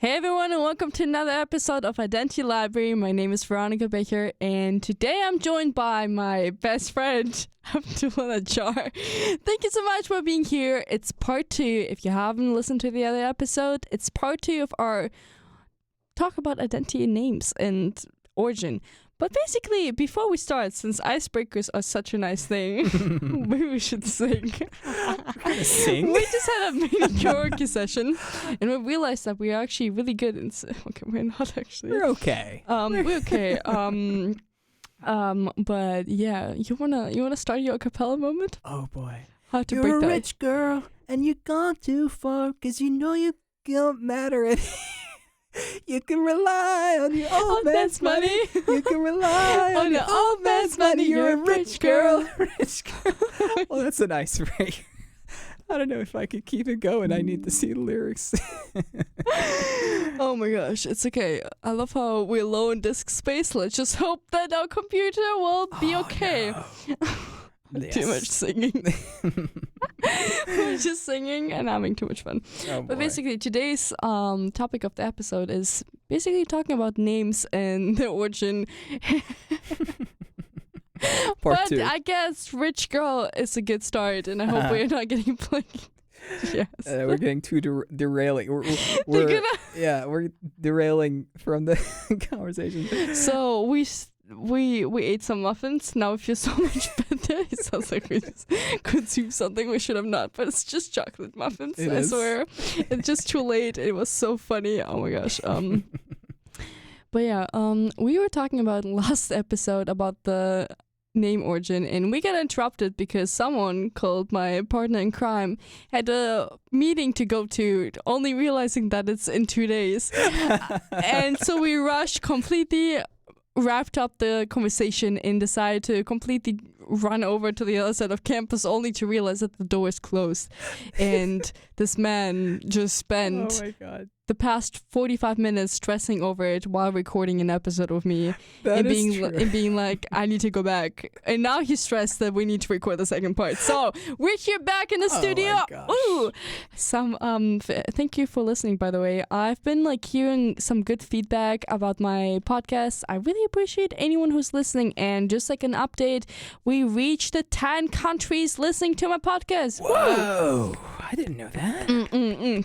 Hey everyone, and welcome to another episode of Identity Library. My name is Veronica Becher, and today I'm joined by my best friend, Abdullah Najjar. Thank you so much for being here. It's part 2. If you haven't listened to the other episode, it's part 2 of our talk about identity and names and origin. But basically, before we start, since icebreakers are such a nice thing, maybe we should sing. We're gonna sing? We just had a mini karaoke session, and we realized that we are actually really good in... Okay, we're not actually. We're okay. We're okay. But yeah, you wanna start your a cappella moment? Oh boy. How to You're break a that? rich girl, and you've gone too far, 'cause you know you don't matter any. You can rely on your old man's money. You can rely on your old man's money. You're a rich girl. Rich girl. Well, that's a nice break. I don't know if I could keep it going. I need to see the lyrics. Oh my gosh, it's okay. I love how we're low in disk space. Let's just hope that our computer will be okay. No. Too much singing. We're just singing and having too much fun. Oh, But boy. basically, today's topic of the episode is basically talking about names and their origin. Part but 2. I guess Rich Girl is a good start, and I hope we're not getting played. Yes. We're getting too derailing. They're We're derailing from the conversation. So we ate some muffins. Now it feels so much better. It sounds like we just consumed something we should have not, but it's just chocolate muffins. It I is. swear, it's just too late. It was so funny. Oh my gosh. But yeah, we were talking about last episode about the name origin, and we got interrupted because someone called my partner in crime had a meeting to go to, only realizing that it's in 2 days. And so we rushed completely, wrapped up the conversation, and decided to completely run over to the other side of campus, only to realize that the door is closed. And this man just spent Oh my god. the past 45 minutes stressing over it while recording an episode with me, That and is being true. and being like, I need to go back. And now he's stressed that we need to record the second part. So we're here back in the Oh studio. my gosh. Ooh. Thank you for listening, by the way. I've been hearing some good feedback about my podcast. I really appreciate anyone who's listening. And just like an update, we reached the 10 countries listening to my podcast. Whoa! I didn't know that.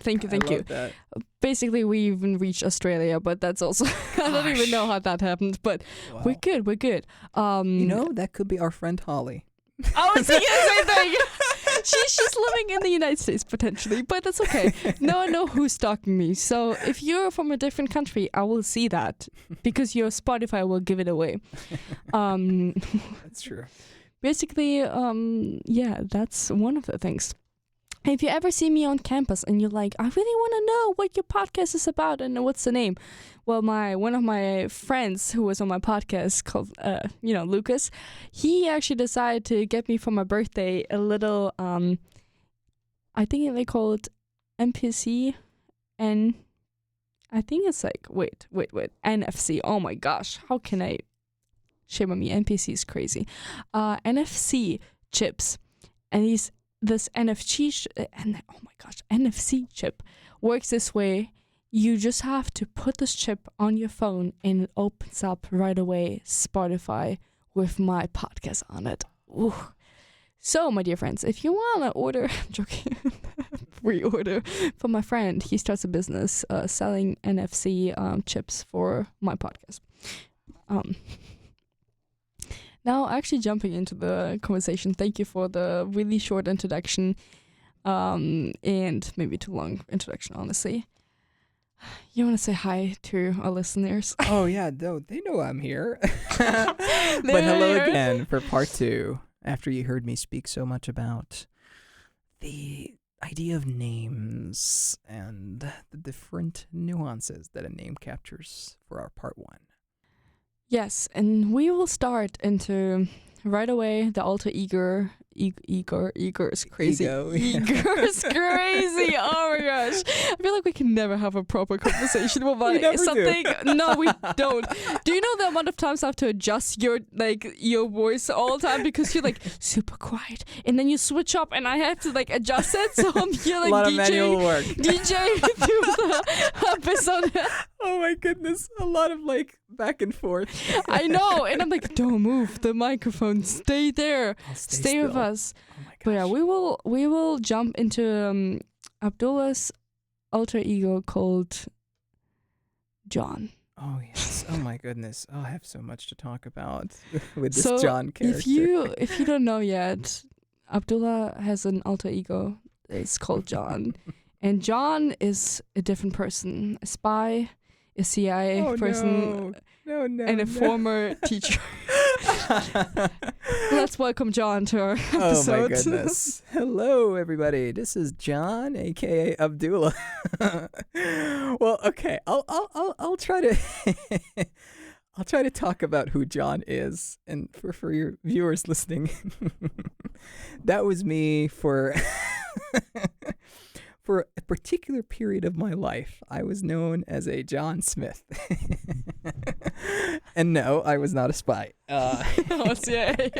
Thank you. I love that. Basically, we even reached Australia, but that's also I don't even know how that happened. But Wow. we're good. That could be our friend Holly. I was thinking the same thing. She's living in the United States potentially, but that's okay. Now I know who's stalking me. So if you're from a different country, I will see that because your Spotify will give it away. That's true. Basically, that's one of the things. If you ever see me on campus and you're like, I really want to know what your podcast is about and what's the name. Well, one of my friends who was on my podcast called, Lucas, he actually decided to get me for my birthday a little, I think they call it NPC, and I think it's wait, NFC. Oh my gosh, how can I, shame on me, NPC is crazy. NFC chips, and this NFC chip works this way. You just have to put this chip on your phone and it opens up right away Spotify with my podcast on it. Ooh. So, my dear friends, if you want to order, I'm joking, pre-order from my friend, he starts a business selling NFC chips for my podcast. Now, actually jumping into the conversation, thank you for the really short introduction and maybe too long introduction, honestly. You want to say hi to our listeners? Oh yeah, they know I'm here. But hello again for part 2. After you heard me speak so much about the idea of names and the different nuances that a name captures for our part 1. Yes, and we will start into right away the alter ego. Ego is crazy. Ego, yeah. Ego is crazy. Oh my gosh. I feel like we can never have a proper conversation about We never something. do. No, we don't. Do you know the amount of times I have to adjust your voice all the time because you're super quiet, and then you switch up and I have to adjust it, so I'm here a lot of manual work. DJ to the episode. Oh my goodness. A lot of like back and forth. I know. And I'm like, don't move the microphone. Stay there. I'll Stay with still. us. Oh my gosh. But yeah, we will jump into Abdullah's alter ego called John. Oh yes. Oh my goodness. Oh, I have so much to talk about with this So John character. if you don't know yet, Abdullah has an alter ego. It's called John. And John is a different person. A spy, a CIA person, No, and a former teacher. Let's welcome John to our episode. Oh my goodness. Hello everybody. This is John, aka Abdullah. Well, okay. I'll try to I'll try to talk about who John is, and for your viewers listening. That was me for for a particular period of my life. I was known as a John Smith. And no, I was not a spy. CIA.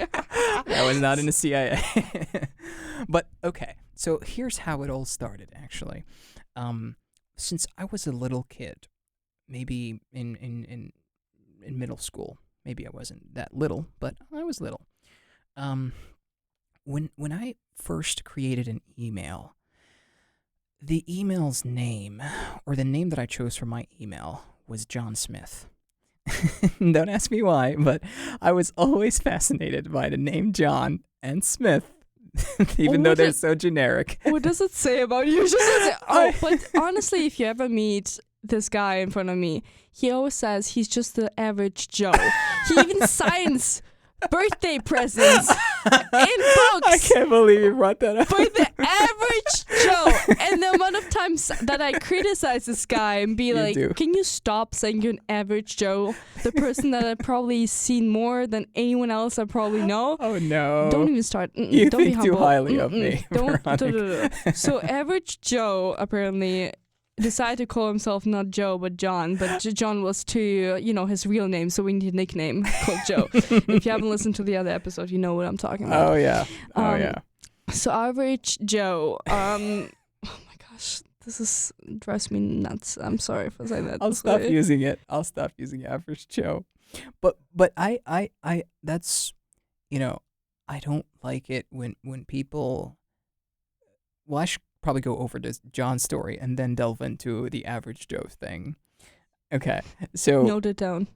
I was not in the CIA. But okay, so here's how it all started, actually. Since I was a little kid, maybe in middle school, maybe I wasn't that little, but I was little. When I first created an email, the email's name, or the name that I chose for my email, was John Smith. Don't ask me why, but I was always fascinated by the name John and Smith, even though they're so generic. What does it say about you? But honestly, if you ever meet this guy in front of me, he always says he's just the average Joe. He even signs birthday presents in books. I can't believe you brought that up. For the average Joe. And the amount of times that I criticize this guy and be can you stop saying you're an average Joe? The person that I've probably seen more than anyone else I probably know. Oh no. Don't even start. You don't think be too humble. highly of me. Don't. So average Joe apparently decided to call himself not Joe but John, but John was too, his real name, so we need a nickname called Joe. If you haven't listened to the other episode, you know what I'm talking about. Oh yeah. So average Joe. Oh my gosh, this drives me nuts. I'm sorry for saying that. I'll stop using it. I'll stop using average Joe. But I that's, I don't like it when people. Well, I should probably go over this John story and then delve into the average Joe thing. Okay, so note it down.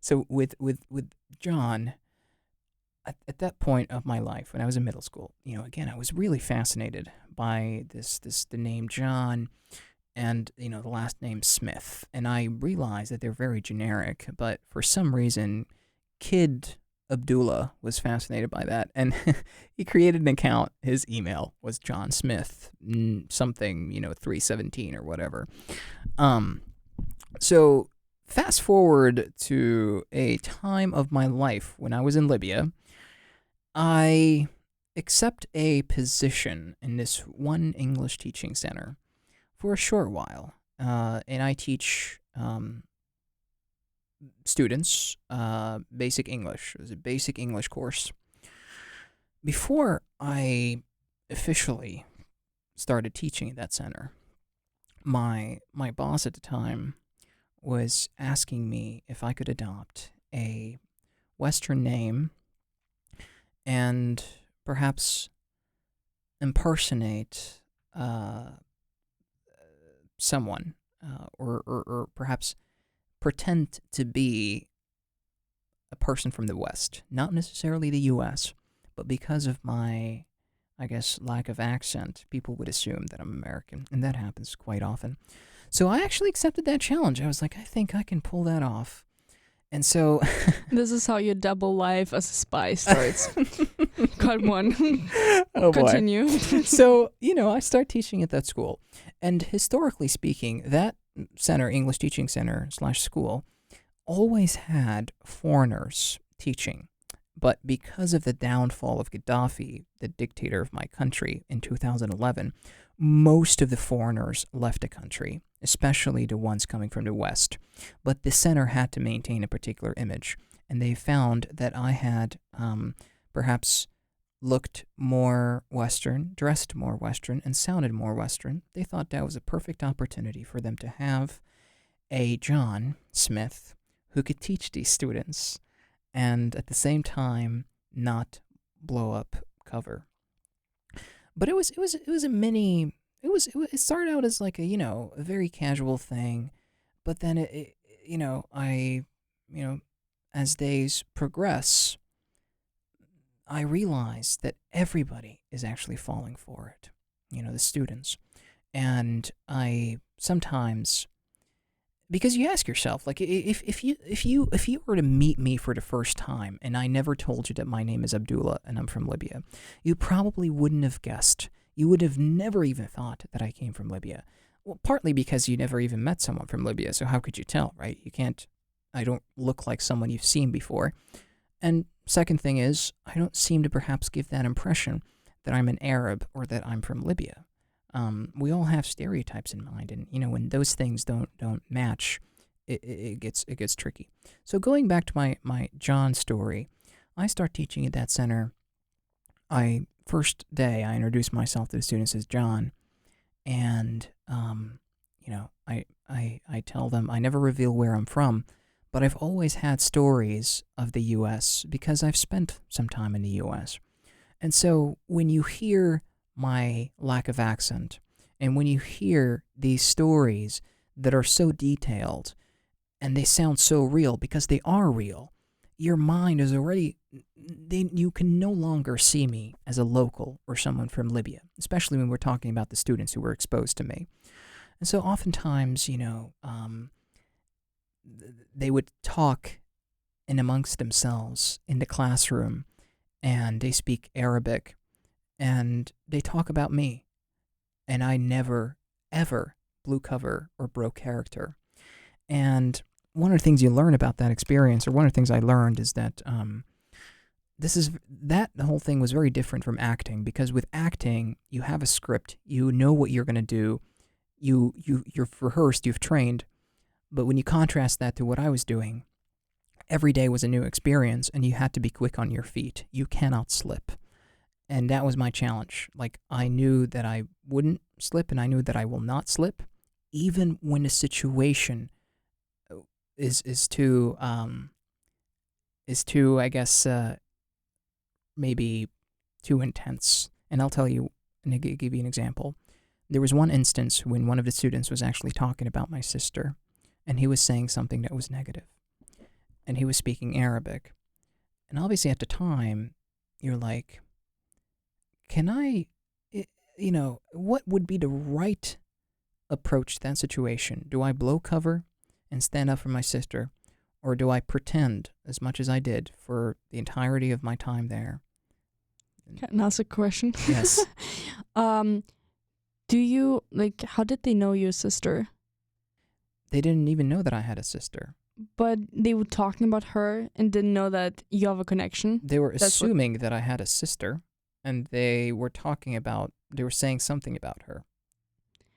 So with John, at that point of my life when I was in middle school, again, I was really fascinated by the name John and the last name Smith, and I realized that they're very generic, but for some reason, Kid Abdullah was fascinated by that, and he created an account. His email was John Smith something 317 or whatever. So fast forward to a time of my life when I was in Libya. I accept a position in this one English teaching center for a short while, and I teach students basic English. It was a basic English course. Before I officially started teaching at that center, my boss at the time was asking me if I could adopt a Western name and perhaps impersonate someone, or perhaps pretend to be a person from the West, not necessarily the U.S., but because of my, I guess, lack of accent, people would assume that I'm American, and that happens quite often. So I actually accepted that challenge. I was like, I think I can pull that off. And so this is how your double life as a spy starts. Cut one. Oh boy. Continue. So, I start teaching at that school. And historically speaking, that center, English teaching center / school, always had foreigners teaching. But because of the downfall of Gaddafi, the dictator of my country, in 2011, most of the foreigners left the country, especially the ones coming from the West. But the center had to maintain a particular image, and they found that I had perhaps looked more Western, dressed more Western, and sounded more Western, they thought that was a perfect opportunity for them to have a John Smith who could teach these students and at the same time not blow up cover. But it was a mini. It started out as like a very casual thing, but then as days progress, I realized that everybody is actually falling for it. The students, and I sometimes, because you ask yourself, like, if you were to meet me for the first time and I never told you that my name is Abdullah and I'm from Libya, you probably wouldn't have guessed. You would have never even thought that I came from Libya. Well, partly because you never even met someone from Libya, so how could you tell, right? You can't. I don't look like someone you've seen before. And second thing is, I don't seem to perhaps give that impression that I'm an Arab or that I'm from Libya. We all have stereotypes in mind, and when those things don't match, it gets tricky. So going back to my John story, I start teaching at that center. First day I introduce myself to the students as John, and I tell them I never reveal where I'm from, but I've always had stories of the U.S. because I've spent some time in the U.S. And so when you hear my lack of accent, and when you hear these stories that are so detailed, and they sound so real because they are real, your mind is already, you can no longer see me as a local or someone from Libya, especially when we're talking about the students who were exposed to me. And so oftentimes, they would talk in amongst themselves in the classroom, and they speak Arabic, and they talk about me, and I never, ever blew cover or broke character. And one of the things you learn about that experience, or one of the things I learned, is that the whole thing was very different from acting, because with acting, you have a script, you know what you're going to do, you've rehearsed, you've trained, but when you contrast that to what I was doing, every day was a new experience, and you had to be quick on your feet. You cannot slip. And that was my challenge. Like, I knew that I wouldn't slip, and I knew that I will not slip, even when the situation is too, I guess, maybe too intense. And I'll tell you, and I'll give you an example. There was one instance when one of the students was actually talking about my sister, and he was saying something that was negative. And he was speaking Arabic. And obviously at the time, you're like, what would be the right approach to that situation? Do I blow cover and stand up for my sister, or do I pretend as much as I did for the entirety of my time there? Can I ask a question? Yes. How did they know your sister? They didn't even know that I had a sister. But they were talking about her and didn't know that you have a connection? They were assuming that I had a sister, and they were saying something about her.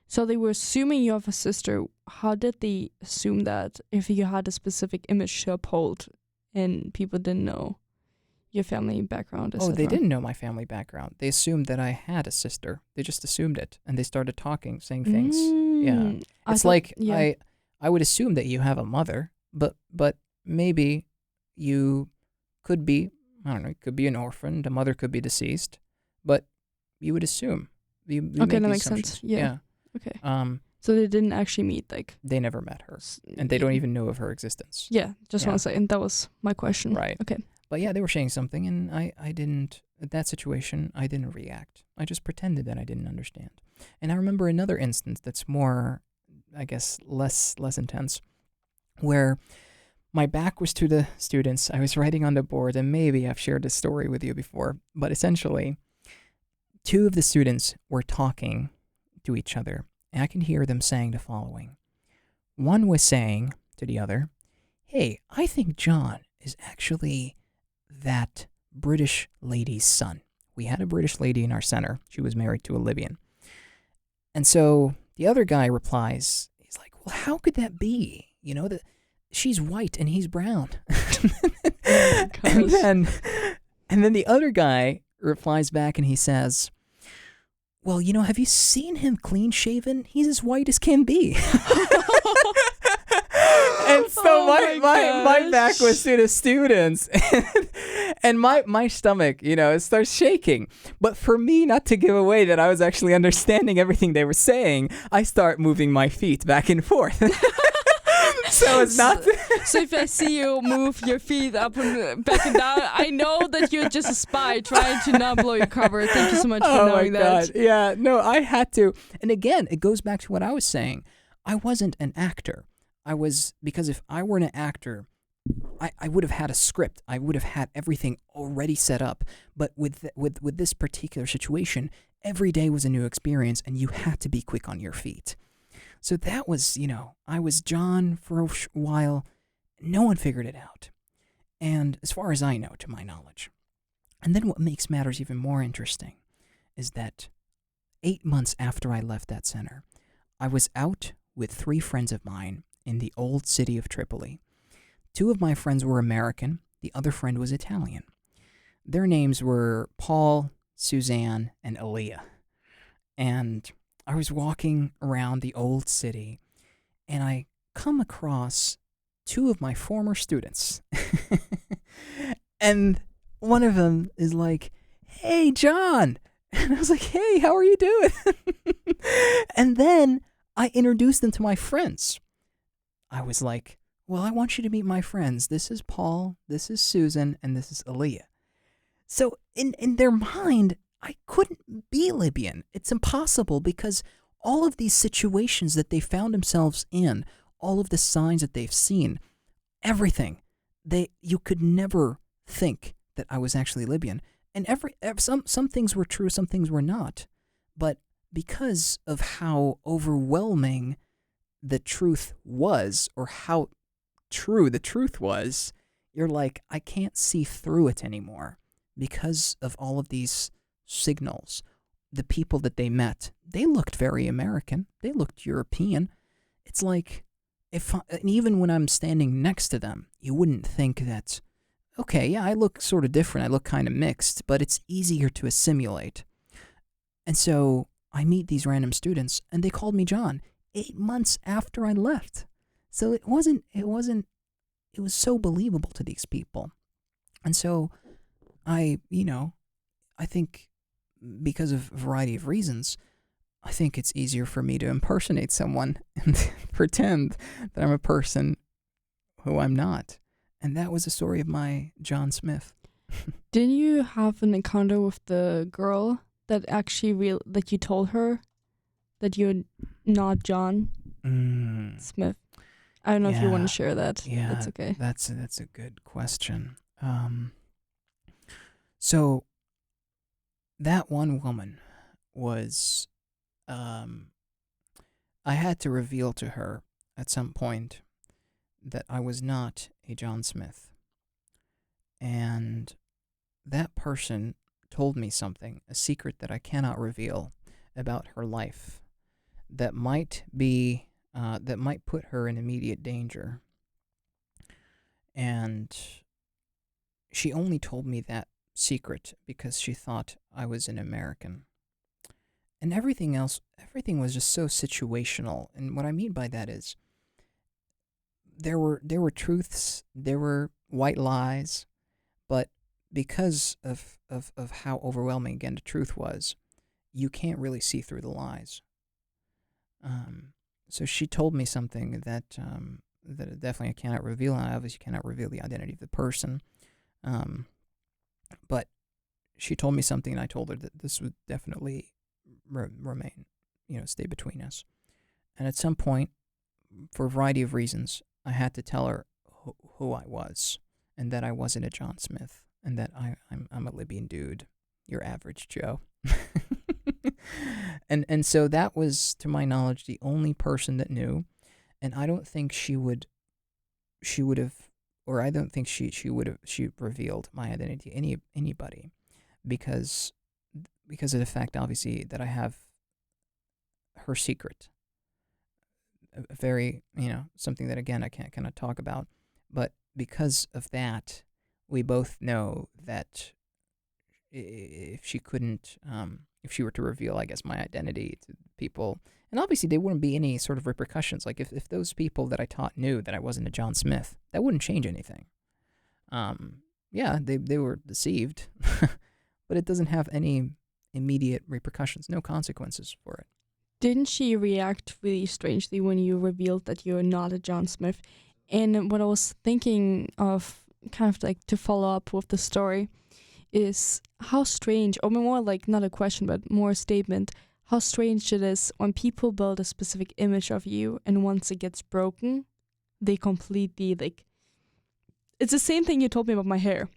So they were assuming you have a sister. How did they assume that if you had a specific image to uphold and people didn't know your family background, etc.? Oh, they didn't know my family background. They assumed that I had a sister. They just assumed it, and they started talking, saying things. Yeah. I would assume that you have a mother, but maybe you could be, I don't know, you could be an orphan, the mother could be deceased, but you would assume. Okay, that makes sense. Yeah. Okay. So they didn't actually meet, They never met her, and they don't even know of her existence. Yeah, just want to say, and that was my question. Right. Okay. But yeah, they were saying something, and I didn't, at that situation, I didn't react. I just pretended that I didn't understand. And I remember another instance that's more, I guess, less intense, where my back was to the students. I was writing on the board, and maybe I've shared this story with you before, but essentially, two of the students were talking to each other, and I can hear them saying the following. One was saying to the other, "Hey, I think John is actually that British lady's son. We had a British lady in our center. She was married to a Libyan." And so the other guy replies, he's like, "Well, how could that be? That she's white and he's brown." and then the other guy replies back and he says, well, have you seen him clean shaven? He's as white as can be. And so my back was to the students, and my stomach, it starts shaking. But for me not to give away that I was actually understanding everything they were saying, I start moving my feet back and forth. So it's not. So if I see you move your feet up and back and down, I know that you're just a spy trying to not blow your cover. Thank you so much for knowing that. Oh my God. Yeah, no, I had to. And again, it goes back to what I was saying. I wasn't an actor. Because if I were an actor, I would have had a script. I would have had everything already set up. But with this particular situation, every day was a new experience, and you had to be quick on your feet. So that was, I was John for a while. No one figured it out. And as far as I know, to my knowledge. And then what makes matters even more interesting is that 8 months after I left that center, I was out with 3 friends of mine in the old city of Tripoli. 2 of my friends were American. The other friend was Italian. Their names were Paul, Suzanne, and Aaliyah. And I was walking around the old city, and I come across 2 of my former students. And one of them is like, hey, John. And I was like, hey, how are you doing? And then I introduced them to my friends. I was like, well, I want you to meet my friends. This is Paul, this is Susan, and this is Aaliyah. So in their mind, I couldn't be Libyan. It's impossible because all of these situations that they found themselves in, all of the signs that they've seen, everything, you could never think that I was actually Libyan. And some things were true, some things were not. But because of how overwhelming the truth was, or how true the truth was, you're like, I can't see through it anymore because of all of these signals. The people that they met, they looked very American. They looked European. It's like, and even when I'm standing next to them, you wouldn't think that, okay, yeah, I look sort of different. I look kind of mixed, but it's easier to assimilate. And so I meet these random students, and they called me John 8 months after I left. So it was so believable to these people. And so I think because of a variety of reasons, I think it's easier for me to impersonate someone and pretend that I'm a person who I'm not. And that was the story of my John Smith. Didn't you have an encounter with the girl that actually that you told her that you're not John Smith? I don't know if you want to share that. Yeah, that's okay. That's a good question. So that one woman was, I had to reveal to her at some point that I was not a John Smith. And that person told me something, a secret that I cannot reveal about her life that might put her in immediate danger. And she only told me that secret because she thought I was an American. And everything was just so situational. And what I mean by that is there were truths, there were white lies, but because of how overwhelming, again, the truth was, you can't really see through the lies. So she told me something that definitely I cannot reveal, and I obviously cannot reveal the identity of the person. But she told me something, and I told her that this would definitely remain, stay between us. And at some point, for a variety of reasons, I had to tell her who I was, and that I wasn't a John Smith, and that I'm a Libyan dude, your average Joe. And so that was, to my knowledge, the only person that knew, and I don't think she would have, or I don't think she revealed my identity to anybody, because of the fact, obviously, that I have her secret. A very, something that, again, I cannot talk about, but because of that, we both know that if she couldn't, if she were to reveal, I guess, my identity to people, and obviously there wouldn't be any sort of repercussions. Like if those people that I taught knew that I wasn't a John Smith, that wouldn't change anything. Yeah, they were deceived, but it doesn't have any immediate repercussions, no consequences for it. Didn't she react really strangely when you revealed that you're not a John Smith? And what I was thinking of, kind of like to follow up with the story, is how strange, or more like not a question, but more a statement, how strange it is when people build a specific image of you and once it gets broken, they completely, like, it's the same thing you told me about my hair.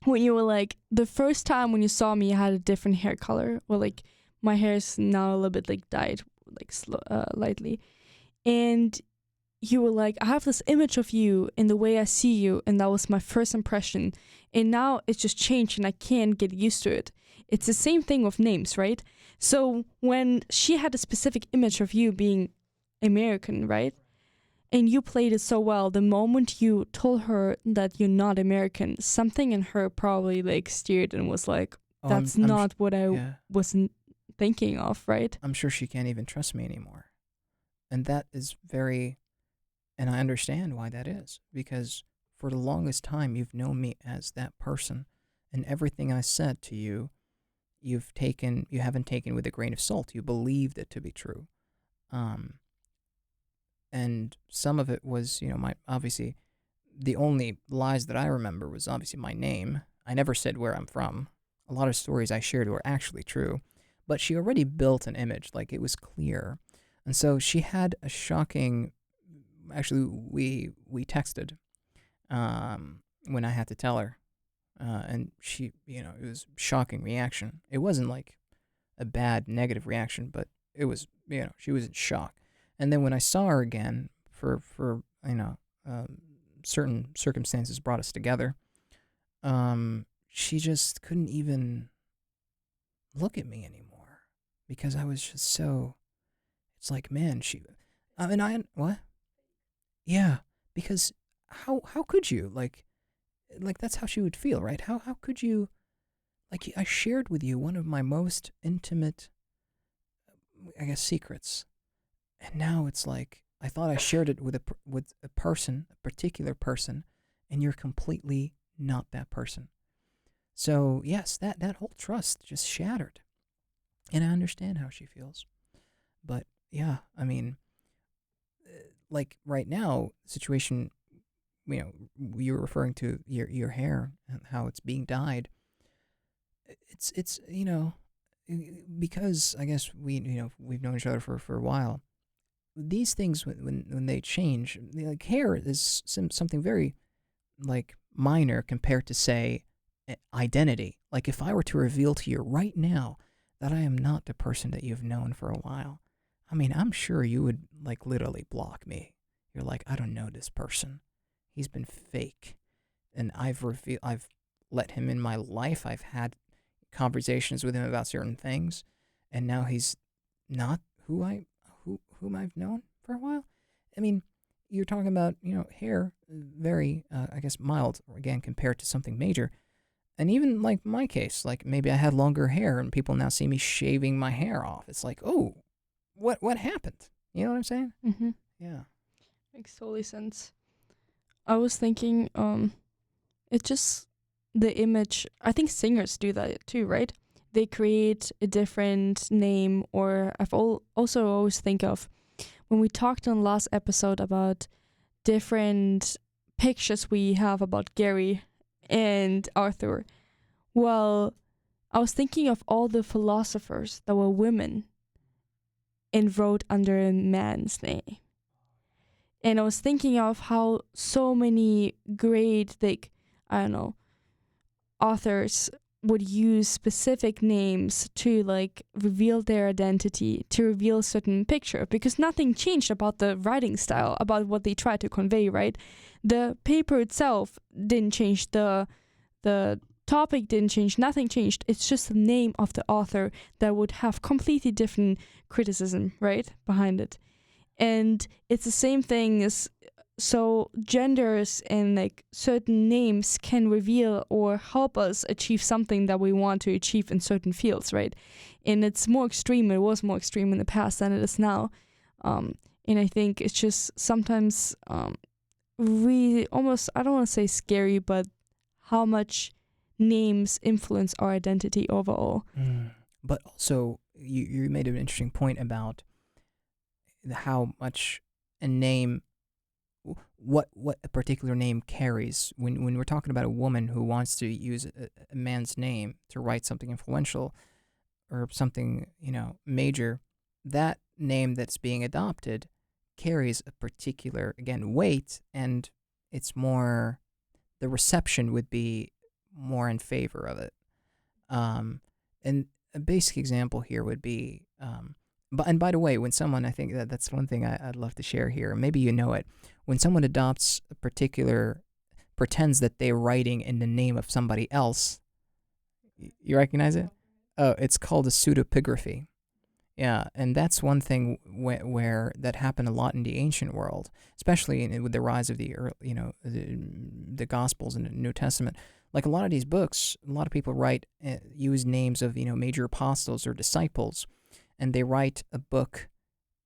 When you were like, the first time when you saw me, I had a different hair color, or like, my hair is now a little bit like dyed, like lightly. And you were like, I have this image of you in the way I see you, and that was my first impression. And now it's just changed and I can't get used to it. It's the same thing with names, right? So when she had a specific image of you being American, right? And you played it so well, the moment you told her that you're not American, something in her probably like steered and was like, that's not what I wasn't thinking of, right? I'm sure she can't even trust me anymore. And that is very, and I understand why that is, because for the longest time you've known me as that person, and everything I said to you, you haven't taken with a grain of salt. You believed it to be true. And some of it was, obviously, the only lies that I remember was obviously my name. I never said where I'm from. A lot of stories I shared were actually true, but she already built an image, like it was clear. And so she had a shocking, actually, we texted when I had to tell her. And she, it was a shocking reaction. It wasn't like a bad negative reaction, but it was, she was in shock. And then when I saw her again, for certain circumstances brought us together, she just couldn't even look at me anymore because I was just so. It's like, man, what? Yeah, because how could you like that's how she would feel, right? How could you, like, I shared with you one of my most intimate, I guess, secrets. And now it's like, I thought I shared it with a person, a particular person, and you're completely not that person. So yes, that whole trust just shattered. And I understand how she feels. But yeah, I mean, like right now, the situation, you were referring to your hair and how it's being dyed. It's because I guess we've known each other for a while. These things, when they change, like hair is something very like minor compared to, say, identity. Like if I were to reveal to you right now that I am not the person that you've known for a while, I mean, I'm sure you would like literally block me. You're like, I don't know this person. He's been fake, and I've let him in my life. I've had conversations with him about certain things, and now he's not whom I've known for a while. I mean, you're talking about, hair, very, I guess, mild, again, compared to something major. And even like my case, like maybe I had longer hair and people now see me shaving my hair off. It's like, oh, what happened? You know what I'm saying? Mm-hmm. Yeah. Makes totally sense. I was thinking, it just, the image, I think singers do that too, right? They create a different name, or I've also always think of when we talked on last episode about different pictures we have about Gary and Arthur. Well, I was thinking of all the philosophers that were women and wrote under a man's name. And I was thinking of how so many great, like, I don't know, authors would use specific names to like reveal their identity, to reveal a certain picture, because nothing changed about the writing style, about what they tried to convey, right? The paper itself didn't change, the topic didn't change, nothing changed. It's just the name of the author that would have completely different criticism, right, behind it. And it's the same thing as so genders and like certain names can reveal or help us achieve something that we want to achieve in certain fields, right? And it's more extreme. It was more extreme in the past than it is now. And I think it's just sometimes really almost, I don't want to say scary, but how much names influence our identity overall. But also, you made an interesting point about how much a name, what a particular name carries. When we're talking about a woman who wants to use a man's name to write something influential or something, major, that name that's being adopted carries a particular, again, weight, and it's more, the reception would be more in favor of it. And a basic example here would be, and by the way, when someone, I think that's one thing I'd love to share here, maybe you know it, when someone adopts a particular, pretends that they're writing in the name of somebody else, you recognize it? Oh, it's called a pseudepigraphy. Yeah, and that's one thing where that happened a lot in the ancient world, especially with the rise of the Gospels and the New Testament. Like a lot of these books, a lot of people use names of major apostles or disciples, and they write a book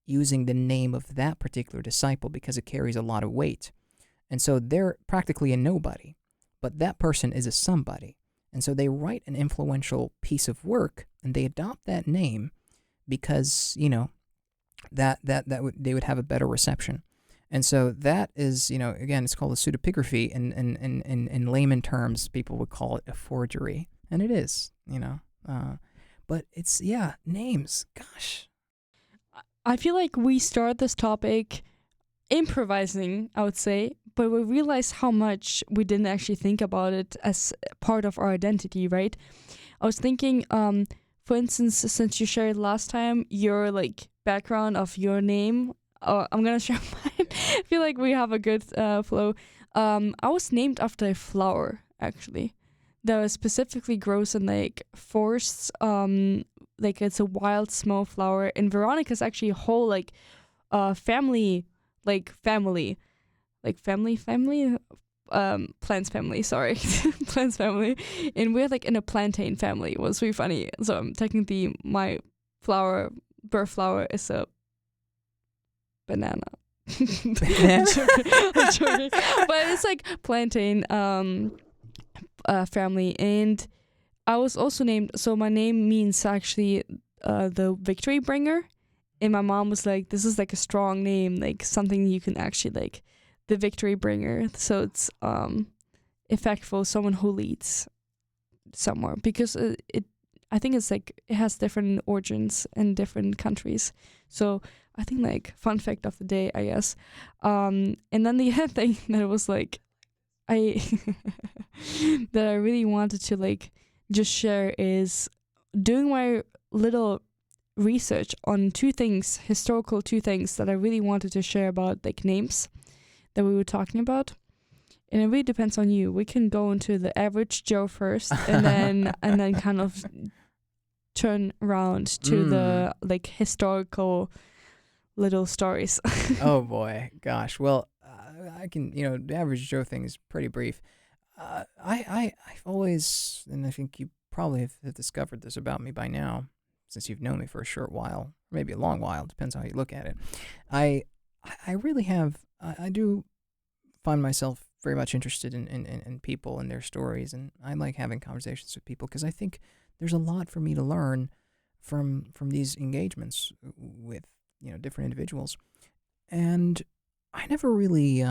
using the name of that particular disciple because it carries a lot of weight. And so they're practically a nobody, but that person is a somebody. And so they write an influential piece of work, and they adopt that name because, that they would have a better reception. And so that is, again, it's called a pseudepigraphy. In layman terms, people would call it a forgery. And it is, but it's, names. Gosh. I feel like we start this topic improvising, I would say, but we realize how much we didn't actually think about it as part of our identity, right? I was thinking, for instance, since you shared last time your like background of your name, I'm gonna share mine. I feel like we have a good flow. I was named after a flower, actually, that specifically grows in like forests. Like it's a wild small flower, and Veronica's actually a whole like family, plants family, sorry. Plants family. And we're like in a plantain family. It was really funny. So technically my birth flower is a banana. I'm joking. But it's like plantain family. And I was also named, so my name means actually the victory bringer. And my mom was like, this is like a strong name, like something you can actually like, the victory bringer. So it's effectful, someone who leads somewhere, because I think it's like it has different origins in different countries. So I think like fun fact of the day, I guess. And then the other thing that was like that I really wanted to like just share is doing my little research on two things that I really wanted to share about like names that we were talking about. And it really depends on you. We can go into the average Joe first and then kind of turn around to the like historical little stories. Oh boy, gosh. Well, I can, the average Joe thing is pretty brief. I've always, and I think you probably have discovered this about me by now, since you've known me for a short while, maybe a long while, depends on how you look at it. I really have, I do find myself very much interested in people and their stories, and I like having conversations with people because I think there's a lot for me to learn from these engagements with different individuals. And I never really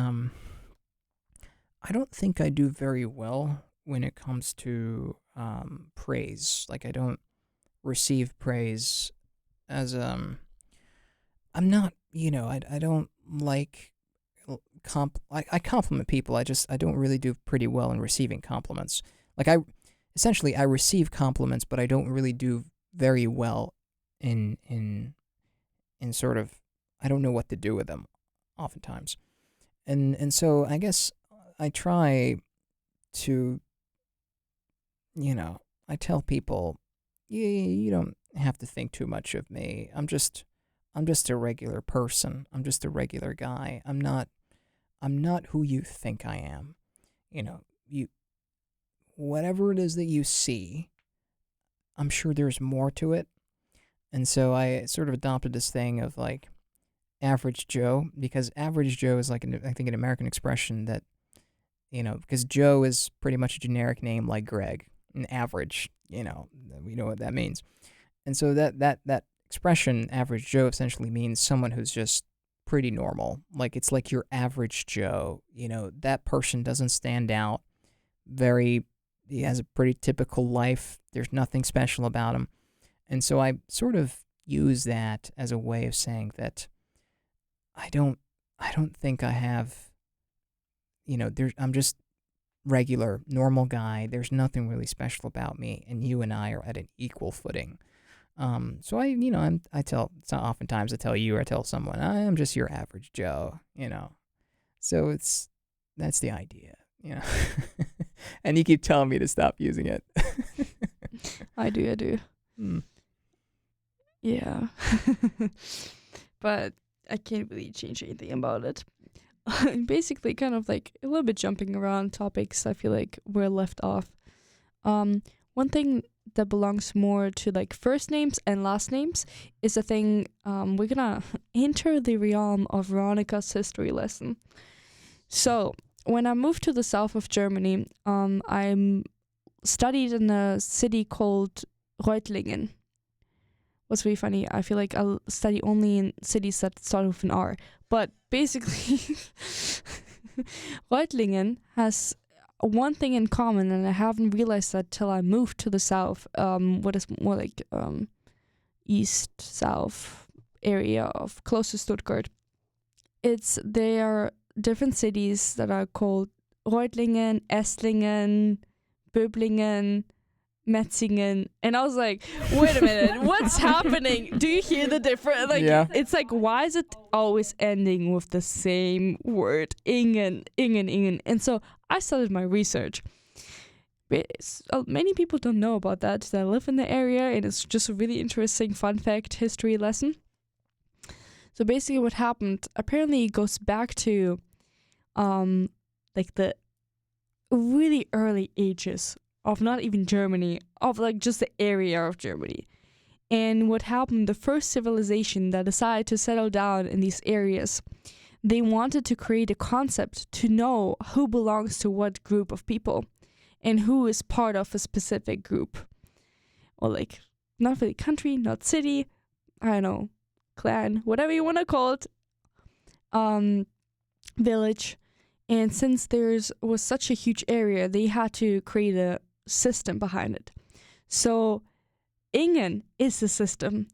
I don't think I do very well when it comes to praise. Like I don't receive praise as I'm not, I don't like I compliment people. I don't really do pretty well in receiving compliments. Like I receive compliments, but I don't really do very well in sort of, I don't know what to do with them oftentimes. And so I guess I try to, I tell people, you don't have to think too much of me. I'm just a regular person. I'm just a regular guy. I'm not I'm not who you think I am. Whatever it is that you see, I'm sure there's more to it. And so I sort of adopted this thing of like average Joe, because average Joe is like, I think, an American expression that, because Joe is pretty much a generic name like Greg, an average, we know what that means. And so that expression, average Joe, essentially means someone who's just pretty normal. Like, it's like your average Joe, that person doesn't stand out. He has a pretty typical life. There's nothing special about him. And so I sort of use that as a way of saying that I don't think I have, I'm just regular, normal guy. There's nothing really special about me, and you and I are at an equal footing. So oftentimes I tell you or I tell someone, I am just your average Joe, So that's the idea, And you keep telling me to stop using it. I do. Yeah. But I can't really change anything about it. Basically, kind of like a little bit jumping around topics I feel like we're left off. One thing that belongs more to like first names and last names is a thing we're gonna enter the realm of Veronica's history lesson. So when I moved to the south of Germany, I studied in a city called Reutlingen. What's really funny, I feel like I'll study only in cities that start with an R. But basically, Reutlingen has one thing in common, and I haven't realized that till I moved to the south, what is more like east-south area of close to Stuttgart. They are different cities that are called Reutlingen, Esslingen, Böblingen, Metzingen, and I was like, wait a minute, what's happening? Do you hear the difference? Like, yeah. It's like, why is it always ending with the same word? Ingen. And so I started my research. Many people don't know about that. They live in the area, and it's just a really interesting fun fact history lesson. So basically what happened, apparently it goes back to like the really early ages of not even Germany, of like just the area of Germany. And what happened, the first civilization that decided to settle down in these areas, they wanted to create a concept to know who belongs to what group of people and who is part of a specific group. Or like, not really country, not city, I don't know, clan, whatever you want to call it, village. And since was such a huge area, they had to create a system behind it. So Ingen is the system.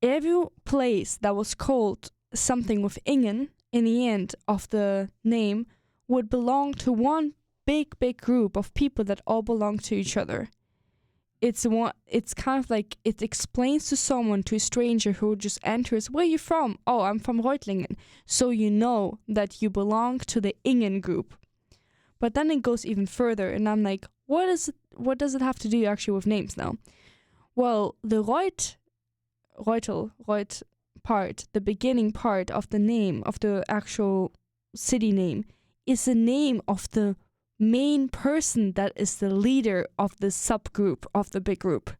Every place that was called something with Ingen in the end of the name would belong to one big group of people that all belong to each other. It's kind of like it explains to someone, to a stranger who just enters, where are you from? Oh, I'm from Reutlingen. So you know that you belong to the Ingen group. But then it goes even further, and I'm like, what does it have to do actually with names now? Well, the Reut part, the beginning part of the name, of the actual city name, is the name of the main person that is the leader of the subgroup of the big group.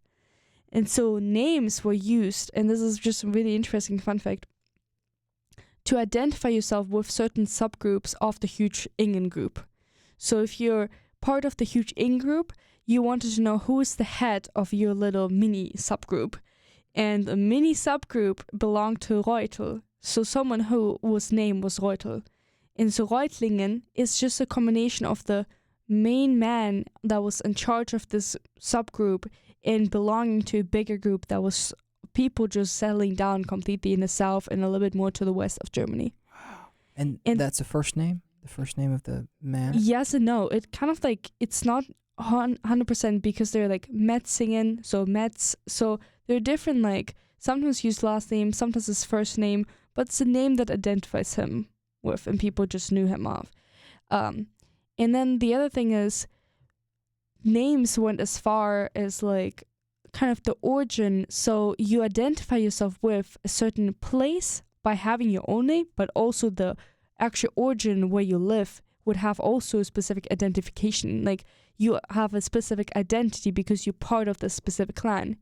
And so names were used, and this is just a really interesting fun fact, to identify yourself with certain subgroups of the huge Ingen group. So if you're part of the huge Ingen group, you wanted to know who is the head of your little mini subgroup. And the mini subgroup belonged to Reutel, so someone whose name was Reutel. And so Reutlingen is just a combination of the main man that was in charge of this subgroup and belonging to a bigger group that was people just settling down completely in the south and a little bit more to the west of Germany. Wow. And that's a first name? The first name of the man? Yes and no. It kind of like, it's not 100% because they're like Metzingen, so Metz. So they're different, like sometimes use last name, sometimes his first name, but it's a name that identifies him with, and people just knew him off. And then the other thing is, names went as far as like kind of the origin. So you identify yourself with a certain place by having your own name, but also the actual origin where you live would have also a specific identification. Like you have a specific identity because you're part of this specific clan.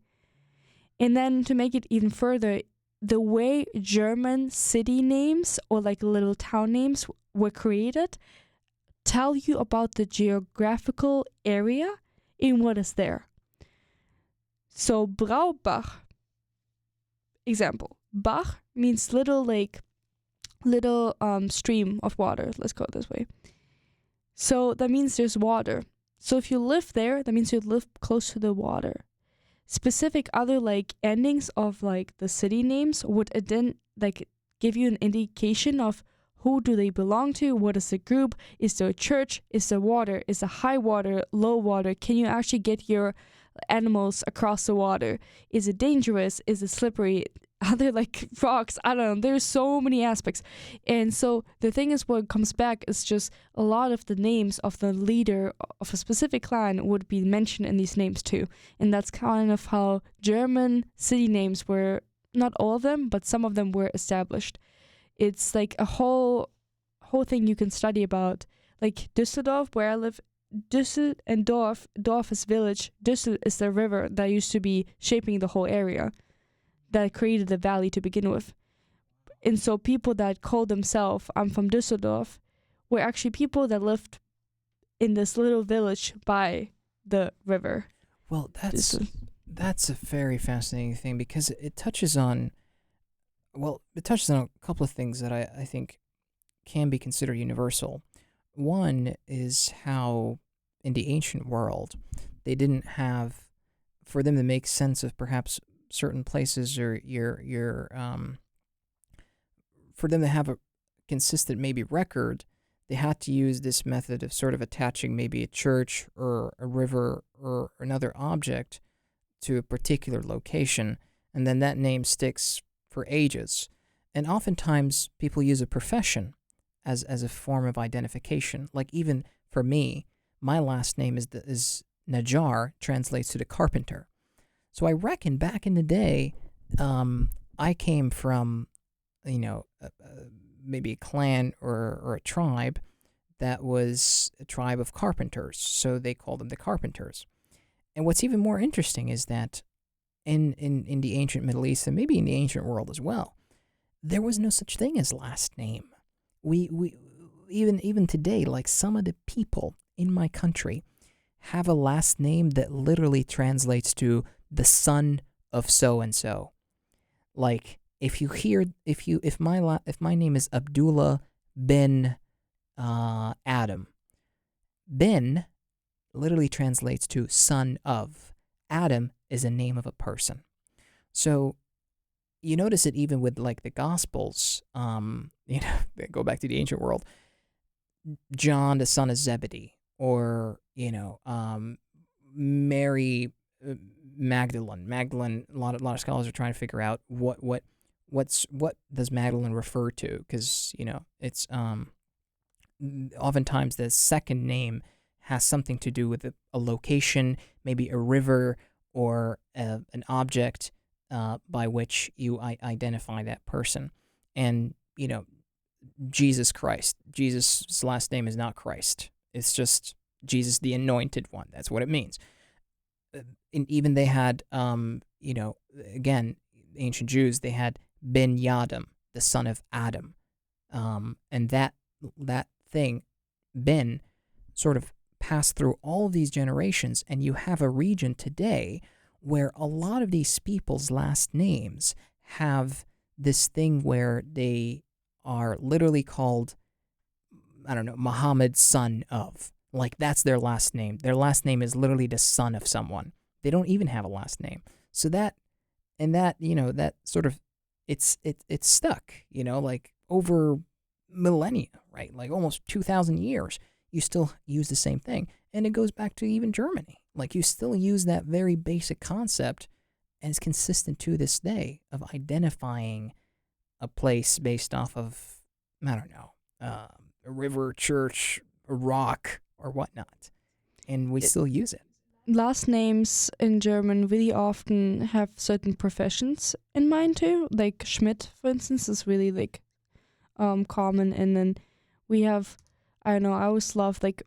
And then to make it even further, the way German city names or like little town names were created tell you about the geographical area in what is there. So Braubach, example, Bach means little lake, little stream of water, let's call it this way. So that means there's water. So if you live there, that means you live close to the water. Specific other like endings of like the city names would then like give you an indication of who do they belong to, what is the group, is there a church, is there water, is there high water, low water, can you actually get your animals across the water, is it dangerous, is it slippery, are there like rocks, I don't know, there's so many aspects. And so the thing is, what comes back is just a lot of the names of the leader of a specific clan would be mentioned in these names too. And that's kind of how German city names were, not all of them, but some of them were established. It's like a whole thing you can study about. Like Düsseldorf, where I live, Düssel and Dorf is village, Düssel is the river that used to be shaping the whole area, that created the valley to begin with. And so people that called themselves, I'm from Düsseldorf, were actually people that lived in this little village by the river. Well, that's a very fascinating thing, because it touches on a couple of things that I think can be considered universal. One is how in the ancient world they didn't have, for them to make sense of perhaps certain places, or for them to have a consistent maybe record, they had to use this method of sort of attaching maybe a church or a river or another object to a particular location, and then that name sticks for ages. And oftentimes people use a profession as a form of identification. Like even for me, my last name is Najjar, translates to the carpenter. So I reckon back in the day, I came from, maybe a clan or a tribe that was a tribe of carpenters. So they called them the carpenters. And what's even more interesting is that in the ancient Middle East, and maybe in the ancient world as well, there was no such thing as last name. We even today, like some of the people in my country have a last name that literally translates to the son of so and so. Like if my name is Abdullah bin Adam, bin literally translates to son of. Adam is a name of a person. So you notice it even with like the Gospels, go back to the ancient world, John, the son of Zebedee, or, Mary Magdalene. A lot of scholars are trying to figure out what does Magdalene refer to, because, it's oftentimes the second name has something to do with a location, maybe a river or an object by which you identify that person. And, Jesus Christ. Jesus' last name is not Christ. It's just Jesus, the anointed one. That's what it means. And even they had, again, ancient Jews, they had Ben Yadam, the son of Adam. And that thing, Ben, sort of passed through all of these generations, and you have a region today where a lot of these people's last names have this thing where they are literally called, I don't know, Muhammad, son of. Like, that's their last name. Their last name is literally the son of someone. They don't even have a last name. So that sort of, it's stuck, like over millennia, right? Like almost 2,000 years. You still use the same thing. And it goes back to even Germany. Like, you still use that very basic concept, and it's consistent to this day of identifying a place based off of, I don't know, a river, church, a rock, or whatnot. And we still use it. Last names in German really often have certain professions in mind too. Like Schmidt, for instance, is really like common. And then we have, I don't know, I always love, like,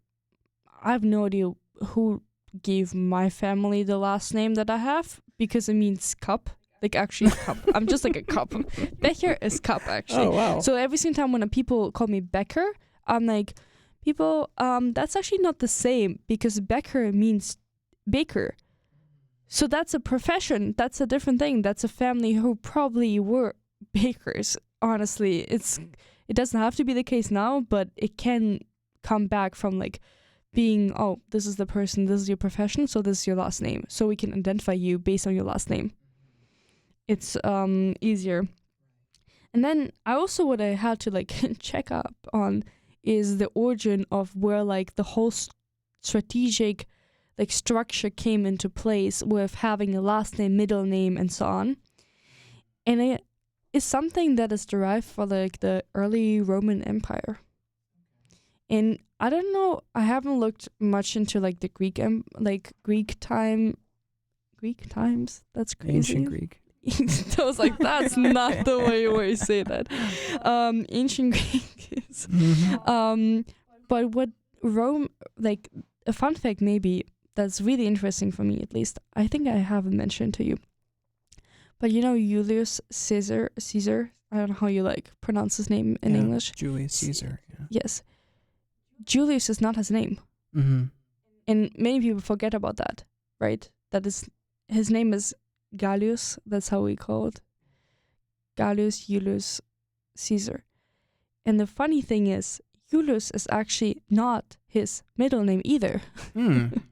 I have no idea who gave my family the last name that I have, because it means cup. Like, actually, cup. I'm just like a cup. Becker is cup, actually. Oh, wow. So every single time when people call me Becker, I'm like, people, that's actually not the same, because Becker means baker. So that's a profession. That's a different thing. That's a family who probably were bakers. Honestly, it doesn't have to be the case now, but it can come back from, like, being, oh, this is the person, this is your profession, so this is your last name. So we can identify you based on your last name. It's easier. And then what I had to, like, check up on is the origin of where, like, the whole strategic, like, structure came into place with having a last name, middle name, and so on. And it is something that is derived from, like, the early Roman Empire. And I don't know, I haven't looked much into, like, the Greek times. That's crazy. Ancient Greek. I was like, that's not the way you say that. Ancient Greek is. But what Rome, like, a fun fact maybe that's really interesting for me, at least, I think I haven't mentioned to you. But you know Julius Caesar, I don't know how you, like, pronounce his name in English. Julius Caesar. Yeah. Yes. Julius is not his name. Mm-hmm. And many people forget about that, right? That is, his name is Gallus, that's how we call it. Gallus Julius Caesar. And the funny thing is, Julius is actually not his middle name either. And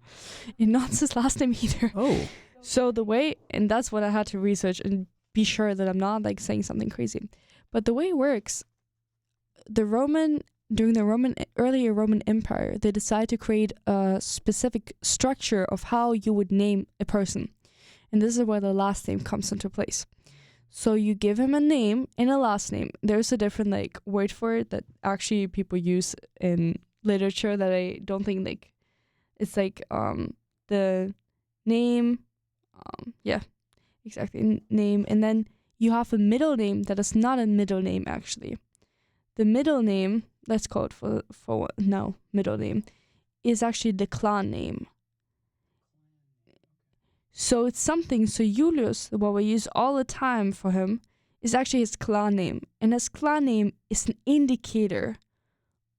not his last name either. Oh. So the way, and that's what I had to research and be sure that I'm not, like, saying something crazy. But the way it works, during the earlier Roman Empire, they decided to create a specific structure of how you would name a person. And this is where the last name comes into place. So you give him a name and a last name. There's a different, like, word for it that actually people use in literature that I don't think, like, it's like the name, name, and then you have a middle name that is not a middle name actually. The middle name, let's call it for now, middle name, is actually the clan name. So it's something, so Julius, what we use all the time for him, is actually his clan name. And his clan name is an indicator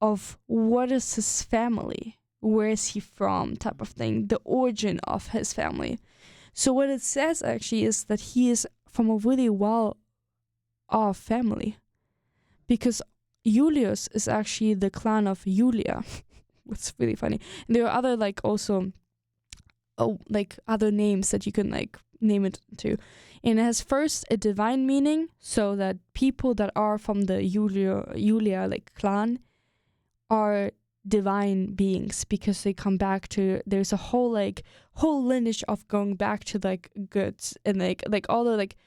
of what is his family, where is he from, type of thing, the origin of his family. So what it says actually is that he is from a really well-off family. Because Julius is actually the clan of Julia. It's really funny. And there are other, like, also... like other names that you can, like, name it to. And it has first a divine meaning, so that people that are from the Julia like clan are divine beings, because they come back to, there's a whole lineage of going back to, like, goods and like all the, like,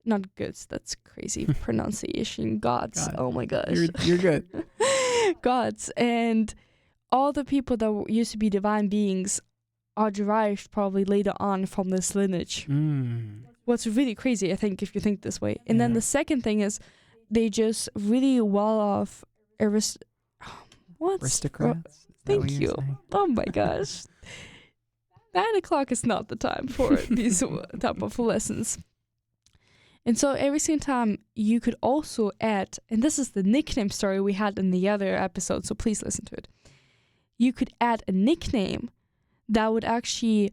not goods, that's crazy pronunciation, gods. Oh my gosh. You're good. Gods, and all the people that used to be divine beings are derived probably later on from this lineage. What's really crazy, I think, if you think this way. And then the second thing is, they just really well-off aristocrats. Thank you. Oh my gosh. 9:00 is not the time for these type of lessons. And so every single time you could also add, and this is the nickname story we had in the other episode, so please listen to it. You could add a nickname that would actually,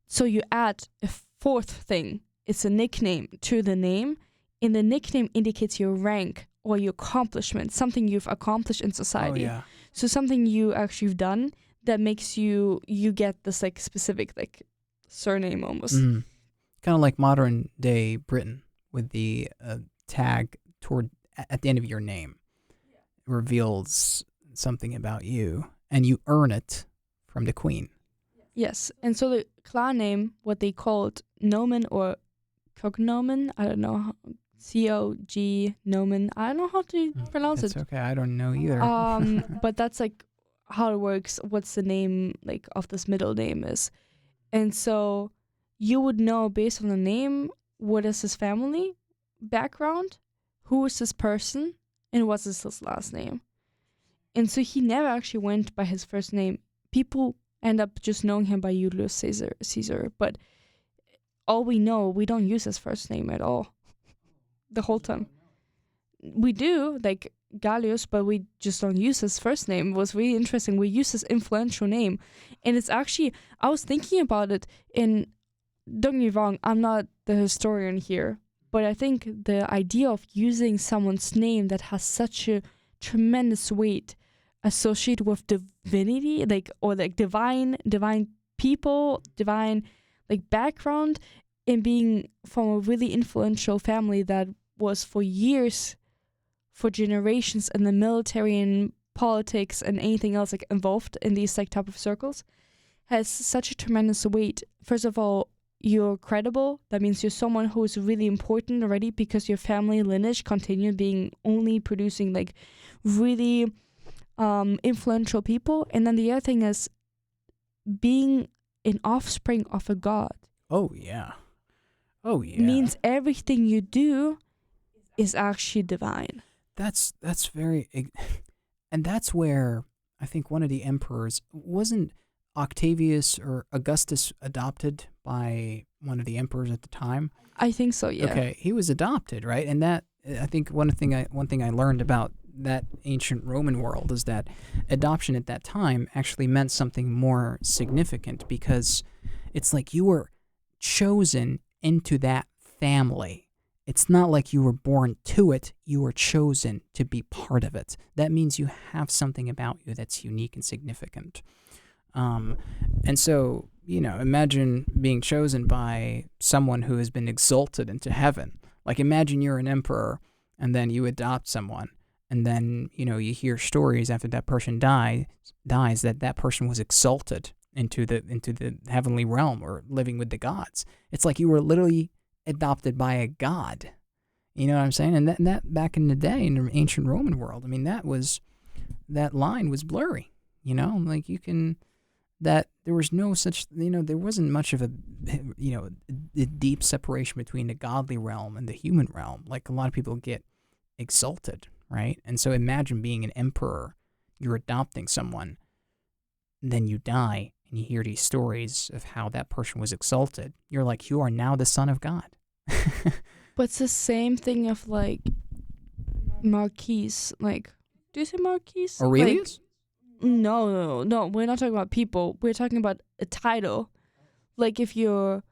so you add a fourth thing. It's a nickname to the name, and the nickname indicates your rank or your accomplishment, something you've accomplished in society. Oh, yeah. So something you actually have done that makes you get this, like, specific, like, surname almost. Kind of like modern day Britain with the tag at the end of your name. It reveals something about you, and you earn it from the queen. Yes, and so the clan name, what they called nomen or cognomen, I don't know, C-O-G nomen, I don't know how to pronounce it. That's okay, I don't know either. But that's, like, how it works, what's the name, like, of this middle name is. And so you would know based on the name, what is his family background, who is this person, and what is his last name. And so he never actually went by his first name. People end up just knowing him by Julius Caesar. But all we know, we don't use his first name at all. The whole time. We do, like Gallius, but we just don't use his first name. It was really interesting. We use his influential name. And it's actually, I was thinking about it don't get me wrong, I'm not the historian here, but I think the idea of using someone's name that has such a tremendous weight associated with divinity, or divine people, divine background, and being from a really influential family that was for years, for generations in the military and politics and anything else involved in these type of circles, has such a tremendous weight. First of all, you're credible. That means you're someone who is really important already because your family lineage continued being only producing really influential people. And then the other thing is being an offspring of a god. Oh yeah. Means everything you do is actually divine. That's very, and that's where I think one of the emperors, wasn't Octavius or Augustus adopted by one of the emperors at the time? I think so, yeah. Okay, he was adopted, right? And that, I think one thing I learned about that ancient Roman world is that adoption at that time actually meant something more significant, because it's like you were chosen into that family. It's not like you were born to it, you were chosen to be part of it. That means you have something about you that's unique and significant. And so, imagine being chosen by someone who has been exalted into heaven. Imagine you're an emperor and then you adopt someone, and then, you hear stories after that person dies that person was exalted into the heavenly realm or living with the gods. It's like you were literally adopted by a god. You know what I'm saying? And that back in the day in the ancient Roman world, I mean, that line was blurry. That there was no such, there wasn't much of a deep separation between the godly realm and the human realm. A lot of people get exalted, right? And so imagine being an emperor, you're adopting someone, then you die, and you hear these stories of how that person was exalted. You're like, you are now the son of God. But it's the same thing of Marquise. Do you say Marquise? Aurelius? No, we're not talking about people. We're talking about a title. If you're,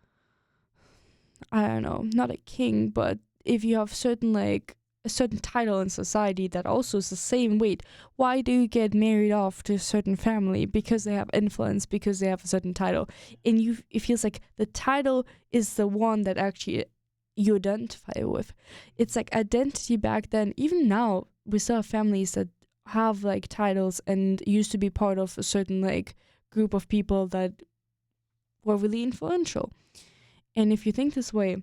I don't know, not a king, but if you have a certain title in society that also is the same weight, why do you get married off to a certain family? Because they have influence, because they have a certain title. And it feels like the title is the one that actually you identify with. It's identity back then. Even now, we still have families that have titles and used to be part of a certain group of people that were really influential. And if you think this way,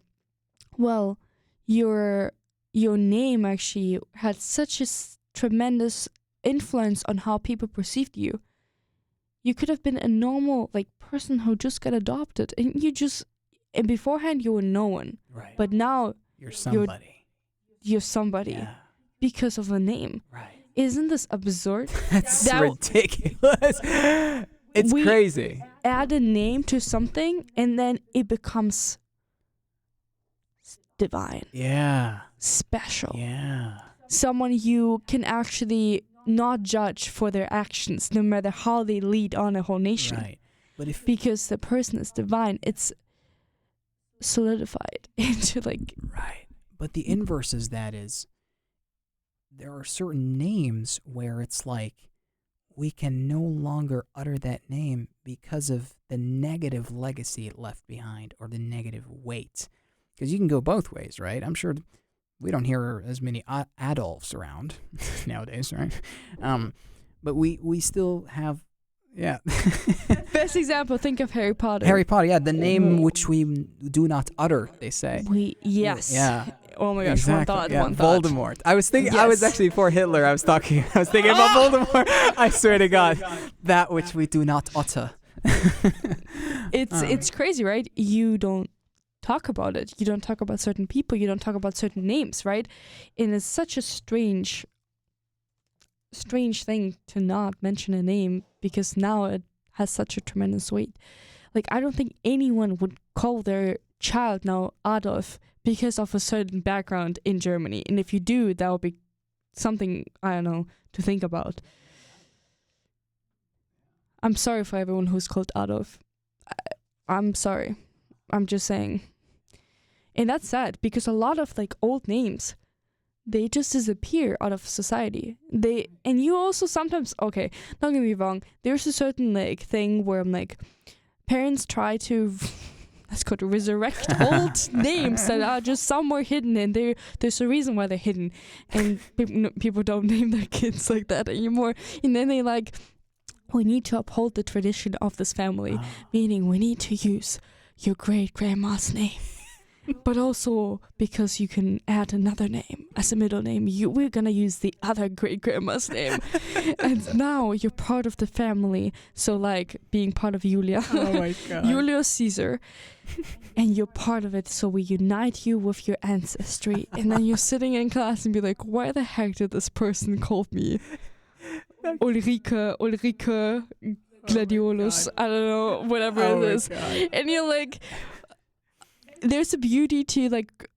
well, your name actually had such a tremendous influence on how people perceived you. You could have been a normal person who just got adopted, and beforehand you were no one, right? But now you're somebody. You're somebody because of a name, right? Isn't this absurd? That's ridiculous. It's crazy. Add a name to something and then it becomes divine. Yeah. Special. Yeah. Someone you can actually not judge for their actions, no matter how they lead on a whole nation. Right. But because the person is divine, it's solidified into Right. But the inverse is there are certain names where it's we can no longer utter that name because of the negative legacy it left behind or the negative weight. Because you can go both ways, right? I'm sure we don't hear as many Adolfs around nowadays, right? But we still have, yeah. Best example, think of Harry Potter. Harry Potter, yeah, the name which we do not utter, they say. Yes. Yeah. Oh my gosh, exactly. one thought. Voldemort. I was thinking, I was actually for Hitler. I was thinking about Voldemort. I swear to God, that which we do not utter. It's crazy, right? You don't talk about it. You don't talk about certain people. You don't talk about certain names, right? And it's such a strange strange thing to not mention a name because now it has such a tremendous weight. Like, I don't think anyone would call their child now Adolf because of a certain background in Germany. And if you do, that would be something, I don't know, to think about. I'm sorry for everyone who's called Adolf. I'm sorry. I'm just saying. And that's sad because a lot of like old names, they just disappear out of society. And you also sometimes, okay, don't get me wrong, there's a certain like thing where I'm like, parents try to, let's go to resurrect old names that are just somewhere hidden, and there's a reason why they're hidden. And people don't name their kids like that anymore. And then they like, we need to uphold the tradition of this family, meaning we need to use your great-grandma's name. But also because you can add another name as a middle name, we're gonna use the other great-grandma's name. And now you're part of the family. So like being part of Julia. Oh my God. Julius Caesar. And you're part of it, so we unite you with your ancestry. And then you're sitting in class and be like, why the heck did this person call me Ulrike, Gladiolus, I don't know, whatever it is. God. And you're like, there's a beauty to like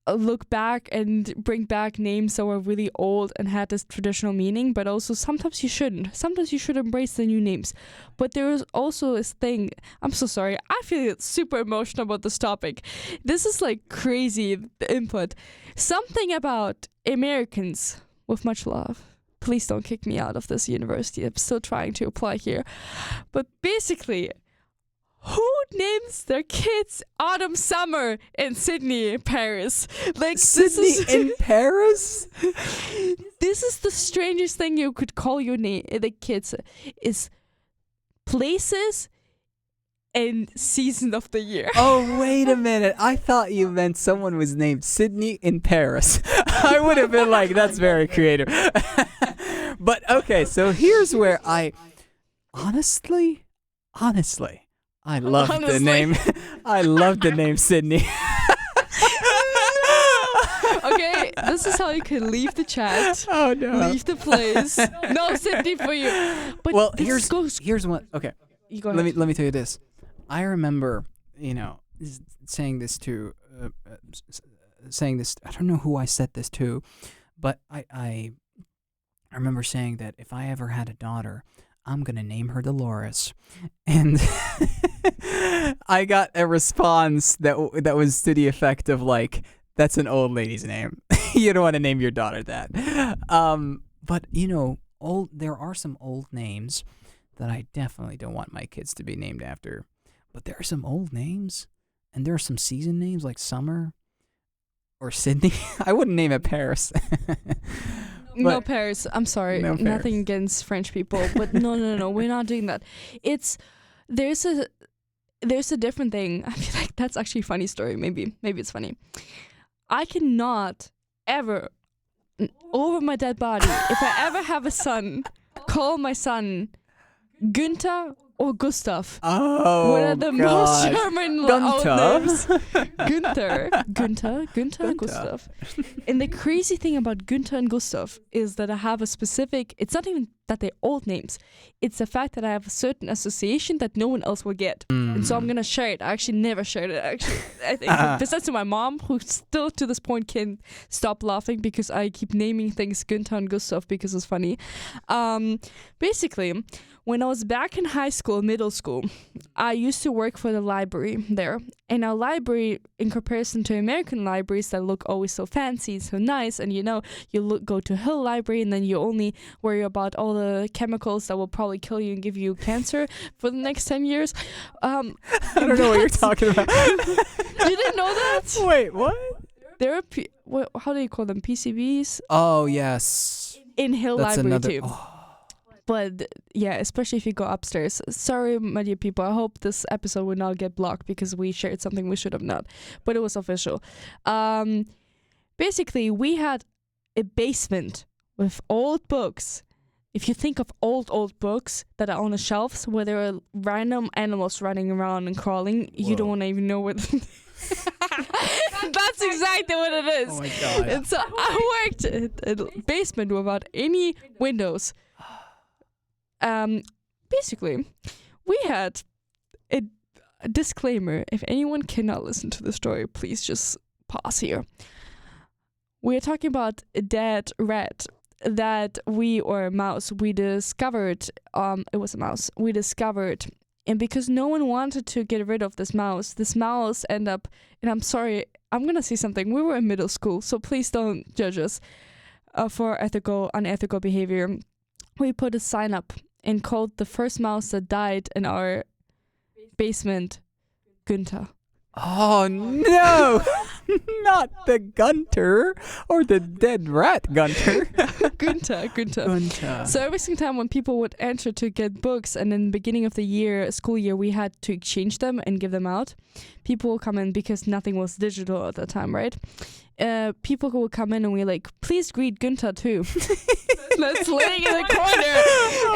look back and bring back names that were really old and had this traditional meaning, but also sometimes you shouldn't. Sometimes you should embrace the new names. But there is also this thing, I'm so sorry, I feel super emotional about this topic. This is like crazy input. Something about Americans, with much love. Please don't kick me out of this university. I'm still trying to apply here. But basically, who names their kids autumn, summer in Sydney, Paris? Like Sydney in Paris? This is the strangest thing you could call your name, the kids, is places and season of the year. Oh, wait a minute. I thought you meant someone was named Sydney in Paris. I would have been like, that's very creative. But okay, so here's where I honestly, I love the name. I love the name Sydney. Okay, this is how you can leave the chat. Oh no. Leave the place. No Sydney for you. But well, here's one. Okay. You go ahead. Let me tell you this. I remember, saying this to I don't know who I said this to, but I remember saying that if I ever had a daughter, I'm going to name her Dolores. And I got a response that was to the effect of like, that's an old lady's name. You don't want to name your daughter that. But there are some old names that I definitely don't want my kids to be named after. But there are some old names, and there are some season names like Summer or Sydney. I wouldn't name it Paris. No Paris. I'm sorry. No Nothing against French people, but no. We're not doing that. There's a different thing. I feel like that's actually a funny story. Maybe it's funny. I cannot ever, over my dead body, if I ever have a son, call my son Gunther or Gustav. Oh, one of the most German old names. Gunther, Gustav. And the crazy thing about Gunther and Gustav is that I have a specific, it's not even that they're old names, it's the fact that I have a certain association that no one else will get. And so I'm gonna share it. I actually never shared it, actually. I think besides to my mom, who still to this point can't stop laughing because I keep naming things Gunther and Gustav because it's funny. Basically, when I was back in middle school, I used to work for the library there. And our library, in comparison to American libraries that look always so fancy, so nice, and go to Hill Library and then you only worry about all the chemicals that will probably kill you and give you cancer for the next 10 years. I don't know what you're talking about. You didn't know that? Wait, what? There are, how do you call them, PCBs? Oh, yes. In Hill That's Library another, too. Oh. But yeah, especially if you go upstairs. Sorry, my dear people. I hope this episode will not get blocked because we shared something we should have not. But it was official. Basically, we had a basement with old books. If you think of old books that are on the shelves where there are random animals running around and crawling, you don't want to even know what. That's exactly what it is. Oh my god. And so I worked in a basement without any windows. Basically, we had a disclaimer. If anyone cannot listen to the story, please just pause here. We're talking about a dead rat that we discovered. It was a mouse. We discovered. And because no one wanted to get rid of this mouse ended up, and I'm sorry, I'm going to say something. We were in middle school, so please don't judge us for unethical behavior. We put a sign up and called the first mouse that died in our basement Gunther. Oh no! Not the Gunther or the dead rat Gunther. Gunther. So every single time when people would enter to get books, and in the beginning of the school year, we had to exchange them and give them out. People will come in because nothing was digital at the time, right? People who would come in and we're like, please greet Gunther too. That's laying in the corner.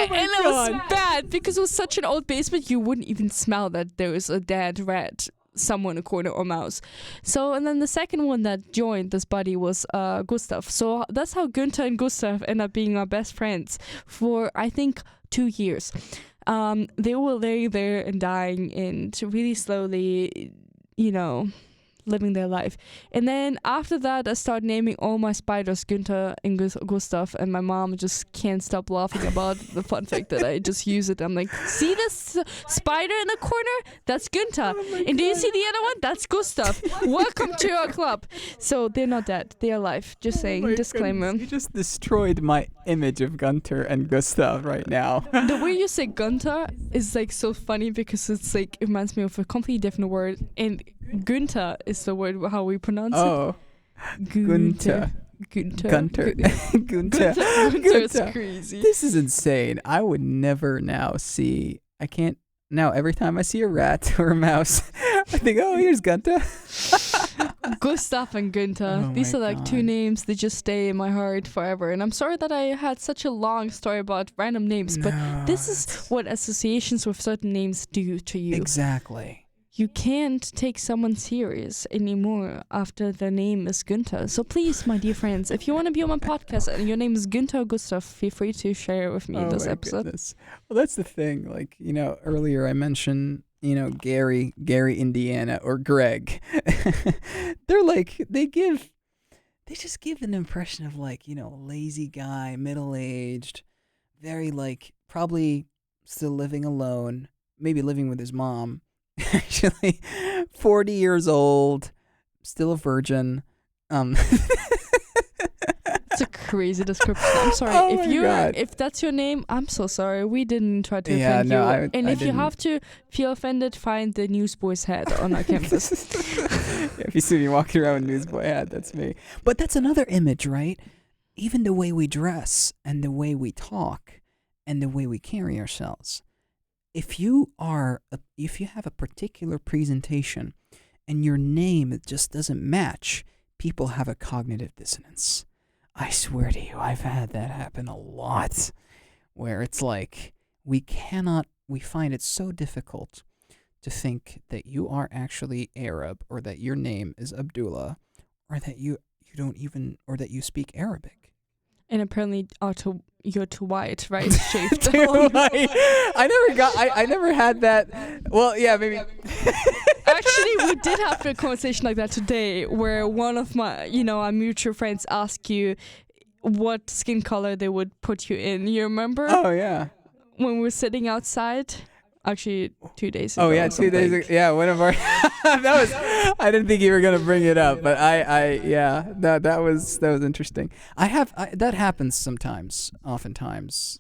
And it was bad because it was such an old basement, you wouldn't even smell that there was a dead rat somewhere in a corner or mouse. So, and then the second one that joined this buddy was Gustav. So that's how Gunther and Gustav end up being our best friends for, I think, 2 years. They were laying there and dying and really slowly, living their life. And then after that, I started naming all my spiders Gunther and Gustav, and my mom just can't stop laughing about the fun fact that I just use it. I'm like, see this spider in the corner? That's Gunther. And do you see the other one? That's Gustav. Welcome to our club. So they're not dead. They're alive. Just saying, disclaimer. Goodness. You just destroyed my image of Gunther and Gustav right now. The way you say Gunther is like so funny because it's like, it reminds me of a completely different word. And Gunther is the word how we pronounce it. Gunther. Gunther is crazy. This is insane. I would never now see. I can't now. Every time I see a rat or a mouse, I think, oh, here's Gunther. Gustav and Gunther. Oh These are like God. two names that just stay in my heart forever. And I'm sorry that I had such a long story about random names, but this is what associations with certain names do to you. Exactly. You can't take someone serious anymore after their name is Gunther. So please, my dear friends, if you want to be on my podcast and your name is Gunther or Gustav, feel free to share it with me this episode. Goodness. Well, that's the thing. Like, earlier I mentioned, Gary, Indiana, or Greg. They're like, they just give an impression of like, lazy guy, middle-aged, very like, probably still living alone, maybe living with his mom. Actually, 40 years old, still a virgin. It's a crazy description. I'm sorry. If that's your name, I'm so sorry. We didn't try to offend you. And if you have to feel offended, find the newsboy's hat on our campus. If you see me walking around with a newsboy hat, that's me. But that's another image, right? Even the way we dress and the way we talk and the way we carry ourselves. If you have a particular presentation and your name just doesn't match, people have a cognitive dissonance. I swear to you, I've had that happen a lot, where it's like we find it so difficult to think that you are actually Arab, or that your name is Abdullah, or that you speak Arabic. And apparently you're too white, right? Shaved. Too white. I never had that. Well, yeah, maybe. Actually, we did have a conversation like that today, where one of my, our mutual friends asked you what skin color they would put you in. You remember? Oh, yeah. When we were sitting outside? Actually, 2 days ago. Oh, yeah, 2 days ago. Yeah, one of our... I didn't think you were going to bring it up, but that was interesting. That happens sometimes, oftentimes,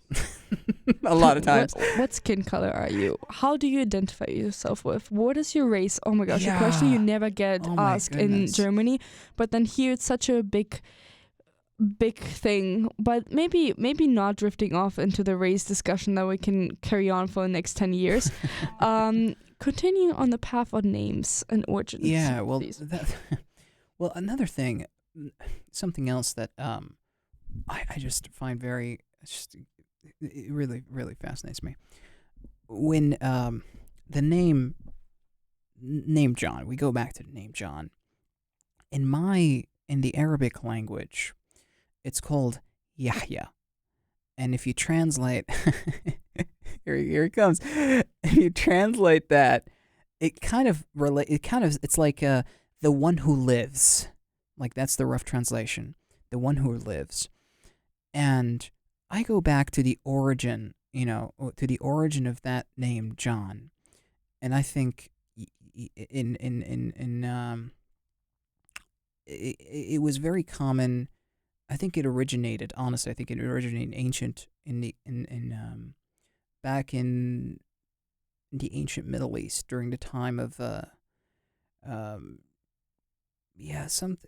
a lot of times. What skin color are you? How do you identify yourself with? What is your race? Oh my gosh, a question you never get asked in Germany, but then here it's such a big thing, but maybe not drifting off into the race discussion that we can carry on for the next 10 years. Continuing on the path of names and origins. Yeah, well, another thing, something else that I just find it really, really fascinates me. When the name John, we go back to the name John. In the Arabic language, it's called Yahya. And if you translate, here it comes. If you translate that, it's like the one who lives. Like that's the rough translation. The one who lives. And I go back to the origin, to the origin of that name, John. And I think it was very common. I think it originated. Honestly, I think it originated back in the ancient Middle East during the time of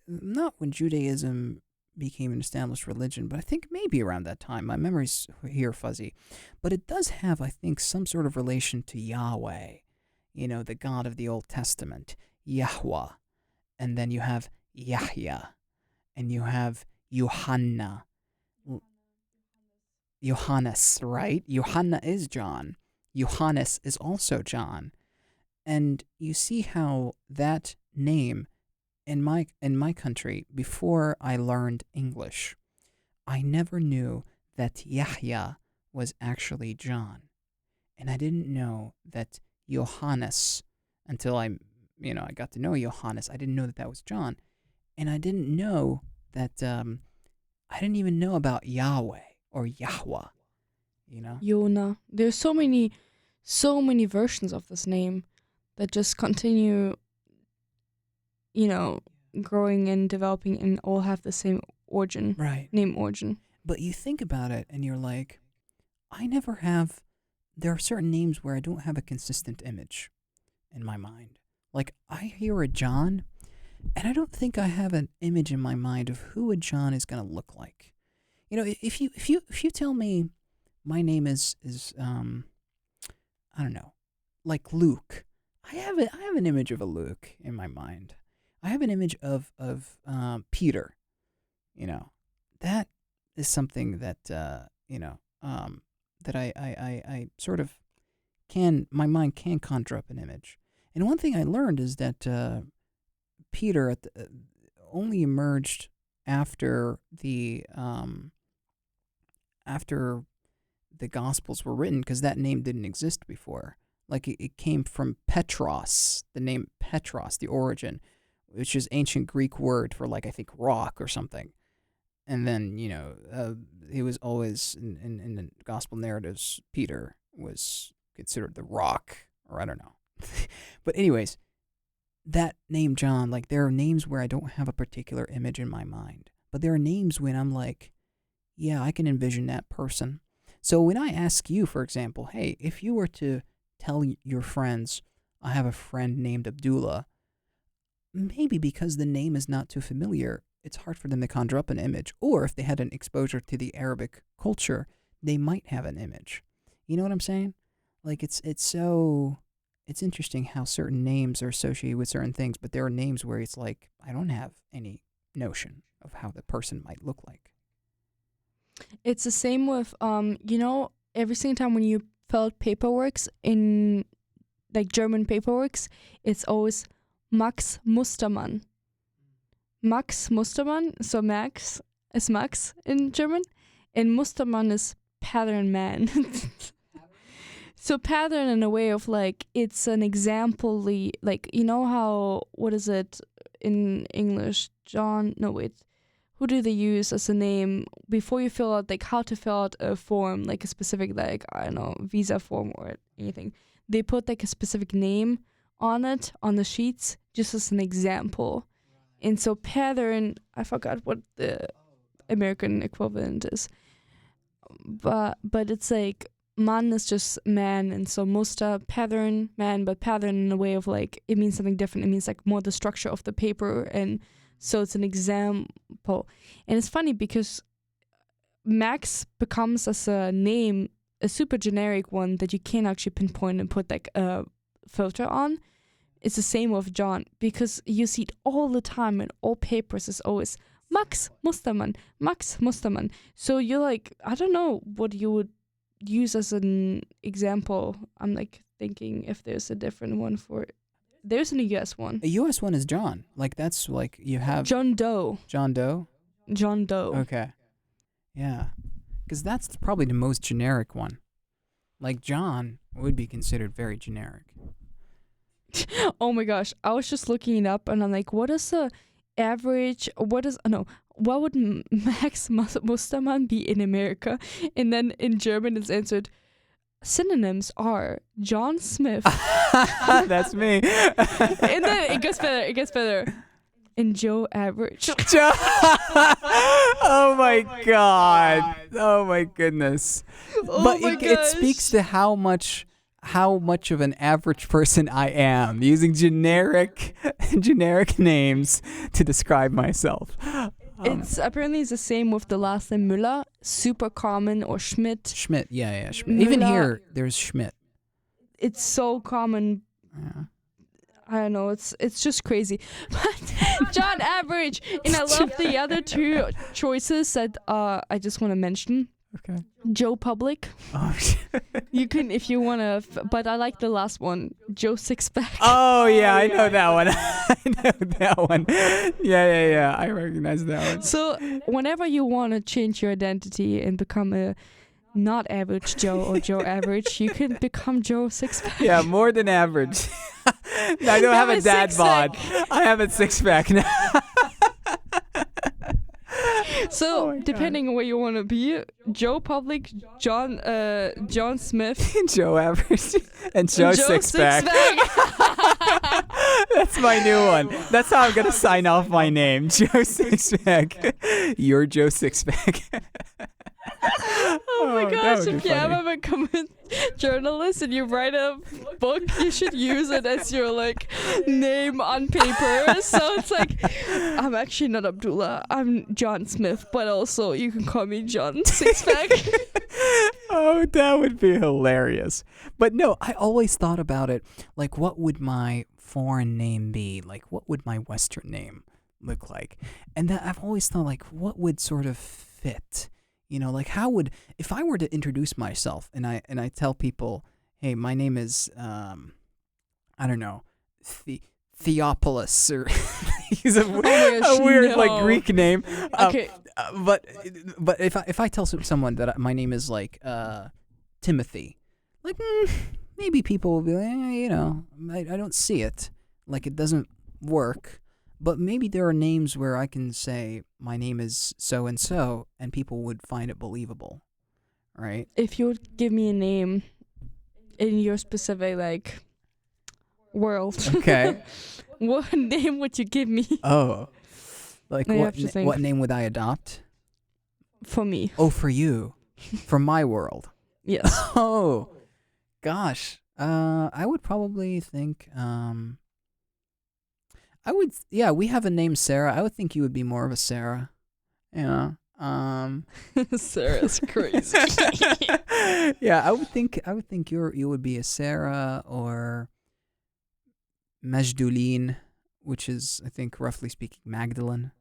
not when Judaism became an established religion, but I think maybe around that time. My memory's here fuzzy, but it does have, I think, some sort of relation to Yahweh, the God of the Old Testament, Yahweh, and then you have Yahya, and you have Yohanna. Johannes, right? Johanna is John. Johannes is also John. And you see how that name in my country, before I learned English, I never knew that Yahya was actually John. And I didn't know that Johannes until I got to know Johannes. I didn't know that was John. And I didn't know that I didn't even know about Yahweh or Yahweh, Yona. There's so many versions of this name that just continue, growing and developing and all have the same origin. Right. Name origin. But you think about it and you're like, there are certain names where I don't have a consistent image in my mind. Like I hear a John and I don't think I have an image in my mind of who a John is going to look like. If you tell me my name is I don't know, like Luke, I have an image of a Luke in my mind. I have an image of Peter. That is something that that I sort of my mind can conjure up an image. And one thing I learned is that Peter only emerged after the Gospels were written, because that name didn't exist before. Like it came from Petros, the name Petros, the origin, which is ancient Greek word for I think rock or something. And then he was always in the gospel narratives. Peter was considered the rock, or I don't know. But anyways, that name John, there are names where I don't have a particular image in my mind, but there are names when I'm like, yeah, I can envision that person. So when I ask you, for example, hey, if you were to tell your friends, I have a friend named Abdullah, maybe because the name is not too familiar, it's hard for them to conjure up an image. Or if they had an exposure to the Arabic culture, they might have an image. You know what I'm saying? It's interesting how certain names are associated with certain things, but there are names where it's like, I don't have any notion of how the person might look like. It's the same with, every single time when you fill out paperworks in, German paperworks, it's always Max Mustermann. Max Mustermann, so Max is Max in German, and Mustermann is pattern man. So pattern in a way of it's an example, how, what is it in English? Who do they use as a name before you fill out, how to fill out a form, a specific, I don't know, visa form or anything. They put a specific name on it, on the sheets, just as an example. And so pattern, I forgot what the American equivalent is. But it's man is just man, and so muster, pattern, man, but pattern in a way of it means something different. It means more the structure of the paper, and so it's an example. And it's funny because Max becomes as a name a super generic one that you can't actually pinpoint and put a filter on. It's the same with John, because you see it all the time in all papers. Is always Max Mustermann, Max Mustermann. So you're I don't know what you would use as an example. I'm thinking if there's a different one for it. There's a US one. A U.S. one is John. Like, that's like you have John Doe. John Doe. John Doe. Okay. Yeah. Because that's probably the most generic one. Like, John would be considered very generic. Oh my gosh. I was just looking it up and I'm like, what is the average, what would Max Mustermann be in America? And then in German it's answered, synonyms are John Smith. That's me. And then it gets better. And Joe Average. Oh my god. Oh my goodness. But it speaks to how much of an average person I am, using generic names to describe myself. It's apparently the same with the last name Müller, super common, or Schmidt. Schmidt, yeah. Schmidt. Even here, there's Schmidt. It's so common. Yeah. I don't know. It's just crazy. But John Average, and I love the other two choices that I just want to mention. Okay. Joe Public. Oh, you can, if you want to, but I like the last one, Joe Sixpack. Oh, yeah, I know that one. I know that one. Yeah. I recognize that one. So whenever you want to change your identity and become a not average Joe or Joe Average, you can become Joe Sixpack. Yeah, more than average. I don't have a dad bod. I have a six-pack now. So, depending on where you want to be, Joe Public, John Smith, Joe Average, and Joe Sixpack. That's my new one. That's how I'm gonna sign off my name, Joe Sixpack. You're Joe Sixpack. Oh my gosh, if you ever become a journalist and you write a book, you should use it as your name on paper. So it's like, I'm actually not Abdullah, I'm John Smith, but also you can call me John Sixpack. Oh, that would be hilarious. But no, I always thought about it, like, what would my foreign name be? Like, what would my Western name look like? And that I've always thought, like, what would sort of fit? You know, like, how would, if I were to introduce myself and I tell people, hey, my name is, I don't know, Theopolis, or he's a weird Greek name. Okay. But if I tell someone that my name is Timothy, maybe people will be like, I don't see it. Like, it doesn't work. But maybe there are names where I can say my name is so-and-so, and people would find it believable, right? If you would give me a name in your specific, world. Okay. What name would you give me? Oh. What name would I adopt? For me. Oh, for you. For my world. Yes. Oh. Gosh. I would probably think... we have a name Sarah. I would think you would be more of a Sarah. Yeah. Sarah's crazy. Yeah, I would think you would be a Sarah, or Majduline, which is, I think, roughly speaking, Magdalene.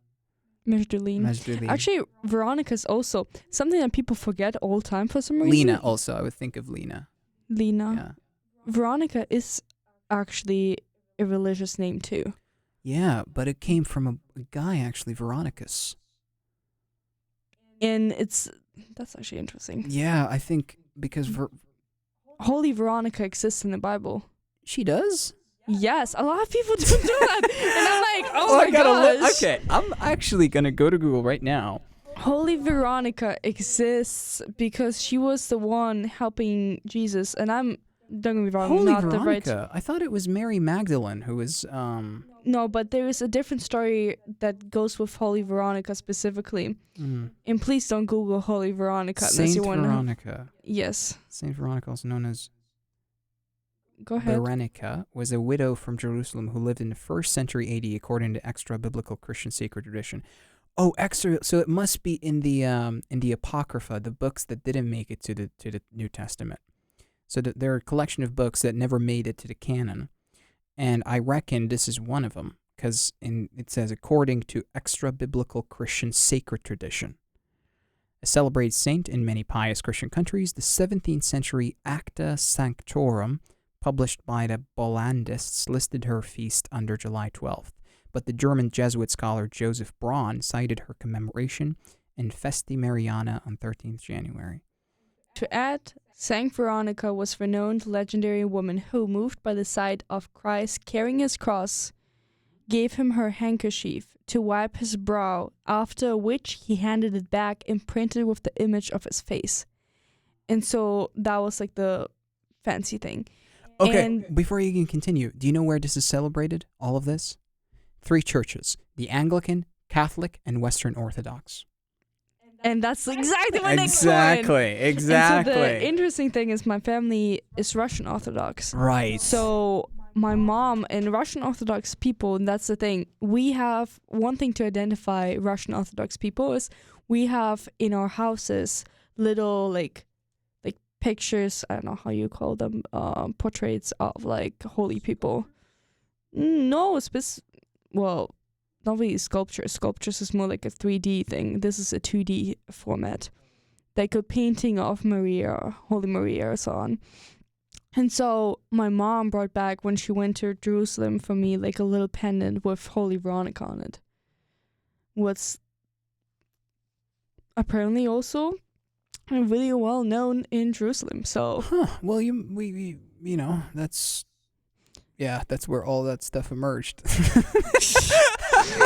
Majduline. Actually, Veronica's also something that people forget all the time for some reason. Lena also. I would think of Lena. Yeah. Veronica is actually a religious name too. Yeah, but it came from a guy, actually, Veronicus. And that's actually interesting. Yeah, I think because Holy Veronica exists in the Bible. She does? Yes, a lot of people don't do that. And I'm like, oh my gosh. Okay, I'm actually going to go to Google right now. Holy Veronica exists because she was the one helping Jesus. And don't get me wrong, Holy not Veronica. the right. I thought it was Mary Magdalene who was... No, but there is a different story that goes with Holy Veronica specifically. Mm. And please don't Google Holy Veronica unless you want to... Saint Veronica. Yes. Saint Veronica, also known as... Go ahead. Berenica, was a widow from Jerusalem who lived in the 1st century AD according to extra-biblical Christian sacred tradition. Oh, extra! So it must be in the Apocrypha, the books that didn't make it to the New Testament. So there are a collection of books that never made it to the canon, and I reckon this is one of them, because it says, according to extra-biblical Christian sacred tradition. A celebrated saint in many pious Christian countries, the 17th century Acta Sanctorum published by the Bollandists, listed her feast under July 12th, but the German Jesuit scholar Joseph Braun cited her commemoration in Festi Mariana on 13th January. To add, Saint Veronica was a renowned legendary woman who, moved by the sight of Christ carrying his cross, gave him her handkerchief to wipe his brow, after which he handed it back imprinted with the image of his face. And so that was like the fancy thing. Okay, And before you can continue, do you know where this is celebrated, all of this? 3 churches, the Anglican, Catholic, and Western Orthodox. And that's exactly my next one. Exactly. And so the interesting thing is my family is Russian Orthodox. Right. So my mom and Russian Orthodox people, and that's the thing, we have one thing to identify Russian Orthodox people is we have in our houses little like pictures, I don't know how you call them, portraits of like holy people. No, well, not really sculptures. Sculptures is more like a 3D thing. This is a 2D format. Like a painting of Maria, Holy Maria or so on. And so my mom brought back when she went to Jerusalem for me like a little pendant with Holy Veronica on it. What's apparently also really well known in Jerusalem. So well, we you know, that's where all that stuff emerged.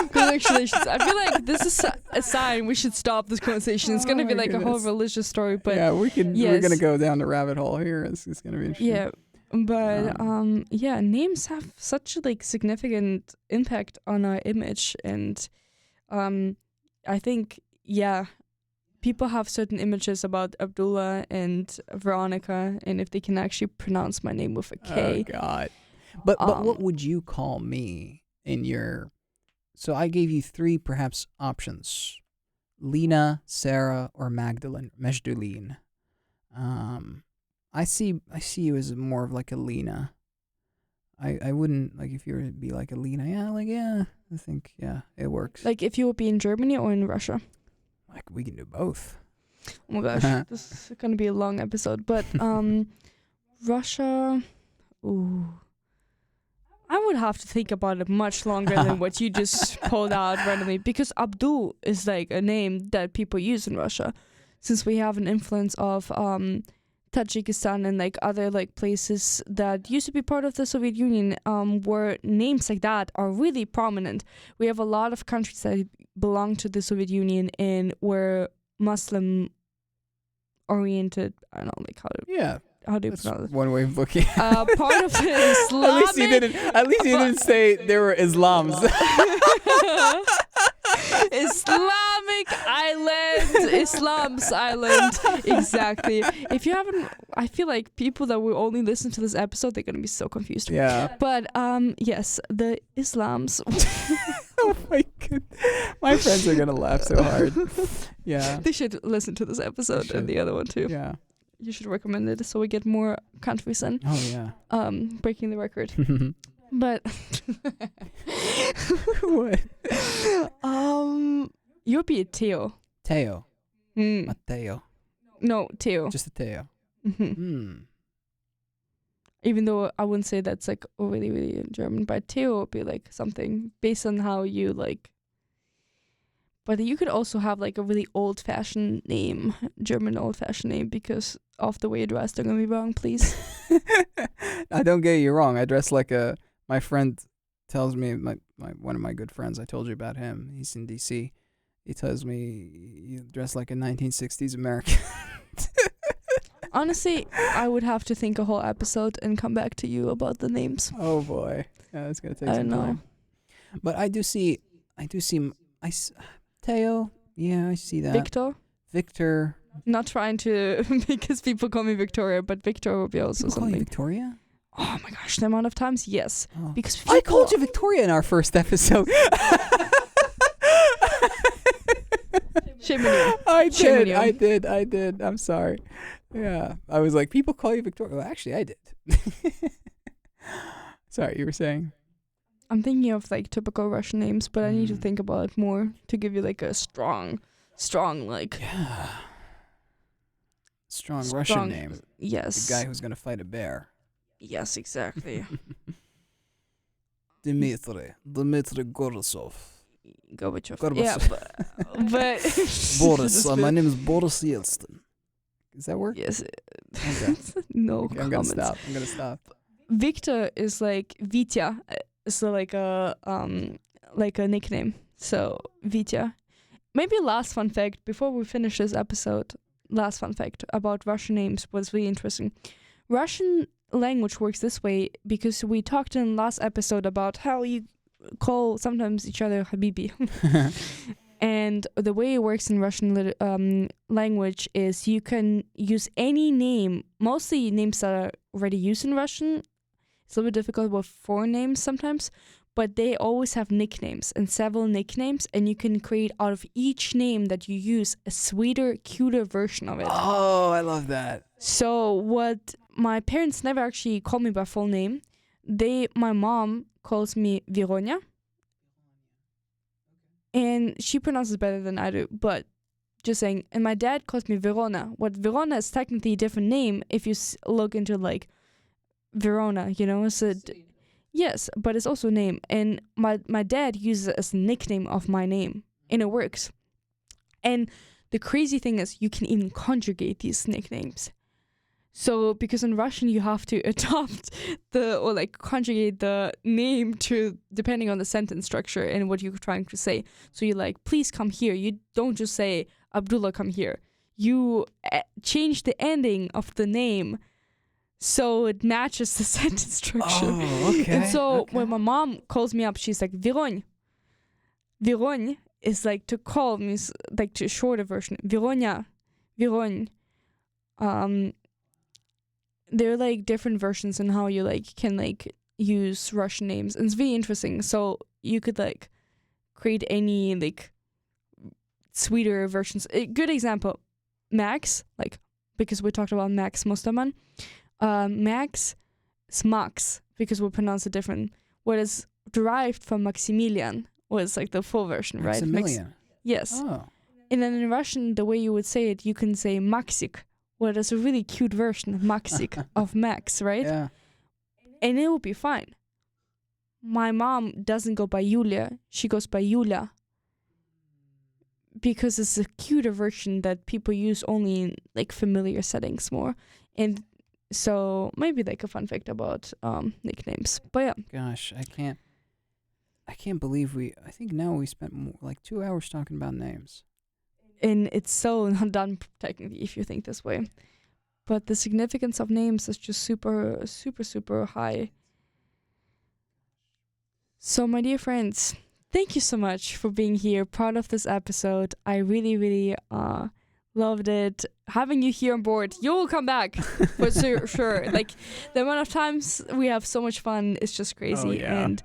Congratulations. I feel like this is a sign we should stop this conversation. It's gonna be like a whole religious story, but yeah, we're gonna go down the rabbit hole here. It's gonna be interesting. Yeah, but names have such a like significant impact on our image, and I think people have certain images about Abdullah and Veronica, and if they can actually pronounce my name with a K. Oh God. But what would you call me in your? So I gave you 3 perhaps options: Lena, Sarah, or Magdalene. I see you as more of like a Lena. I wouldn't like if you were to be like a Lena. I think it works. Like if you would be in Germany or in Russia. Like we can do both. Oh my gosh, this is gonna be a long episode. But Russia, ooh. I would have to think about it much longer than what you just pulled out randomly, because Abdul is like a name that people use in Russia, since we have an influence of Tajikistan and like other like places that used to be part of the Soviet Union, where names like that are really prominent. We have a lot of countries that belong to the Soviet Union and were Muslim oriented. I don't know, like how do you pronounce it? One way of looking. Part of the Islamic. At least you didn't say there were Islams. Islamic island, Islam's island. Exactly. If you haven't, I feel like people that will only listen to this episode, they're gonna be so confused. Yeah. But yes, the Islams. Oh my god, my friends are gonna laugh so hard. Yeah. They should listen to this episode and the other one too. Yeah. You should recommend it so we get more countries in. Oh yeah. Breaking the record. But what? You'll be a Teo. Teo. Mm. Matteo. No, Teo. Just a Teo. Even though I wouldn't say that's like really, really in German, but Teo would be like something based on how you like. But you could also have like a really old-fashioned name, German old-fashioned name, because of the way you dress. Don't get me wrong, please. I don't get you wrong. I dress like a. My friend tells me, my one of my good friends, I told you about him. He's in D.C. He tells me you dress like a 1960s American. Honestly, I would have to think a whole episode and come back to you about the names. Oh boy, yeah, it's gonna take I some don't know. time. But I do see, Teo. Yeah, I see that. Victor. Not trying to, because people call me Victoria, but Victor would be also People call you something. Victoria? Oh my gosh, the amount of times, yes. Oh. Because I called you Victoria in our first episode. Shame on you. I did. I'm sorry. Yeah, I was like, people call you Victoria. Well, actually, I did. Sorry, you were saying? I'm thinking of like typical Russian names, but I need to think about it more to give you like a strong like. Yeah. Strong Russian name. Yes. The guy who's gonna fight a bear. Yes, exactly. Dmitry Gorbachev. Gorbachev. Yeah, but Boris. My name is Boris Yeltsin. Does that work? Yes. Okay. No Okay, I'm comments. gonna stop. Victor is like Vitya, so like a nickname. So Vitya. Maybe last fun fact before we finish this episode. Last fun fact about Russian names was really interesting. Russian language works this way because we talked in last episode about how you call sometimes each other Habibi. And the way it works in Russian language is you can use any name, mostly names that are already used in Russian. It's a little bit difficult with foreign names sometimes, but they always have nicknames and several nicknames, and you can create out of each name that you use a sweeter, cuter version of it. Oh, I love that. So what my parents never actually called me by full name. My mom calls me Vironya. And she pronounces better than I do, but just saying. And my dad calls me Verona. What Verona is technically a different name if you look into like Verona, you know? Yes, but it's also a name. And my dad uses it as a nickname of my name, and it works. And the crazy thing is you can even conjugate these nicknames. So because in Russian you have to adopt conjugate the name to depending on the sentence structure and what you're trying to say. So you're like, please come here. You don't just say Abdullah, come here. You change the ending of the name so it matches the sentence structure. Oh, okay. And so when my mom calls me up, she's like, Viroň. Viroň is like to call, means like to shorter version. Vironya. Viroň. There are like different versions in how you like can like use Russian names, and it's really interesting. So you could like create any like sweeter versions. A good example, Max, like because we talked about Max Mustermann. Max is Max because we pronounce it different. What is derived from Maximilian was like the full version, right? Maximilian. Yes. Oh. And then in Russian, the way you would say it, you can say Maxik. Well, there's a really cute version of Maxik of Max, right? Yeah. And it will be fine. My mom doesn't go by Yulia. She goes by Yulia. Because it's a cuter version that people use only in like familiar settings more. And so maybe like a fun fact about nicknames. But yeah. Gosh, I can't believe I think now we spent more, like 2 hours talking about names. And it's so not done technically if you think this way. But the significance of names is just super, super, super high. So my dear friends, thank you so much for being here, part of this episode. I really, really loved it. Having you here on board, you will come back for sure. Like the amount of times we have so much fun is just crazy. Oh, yeah. And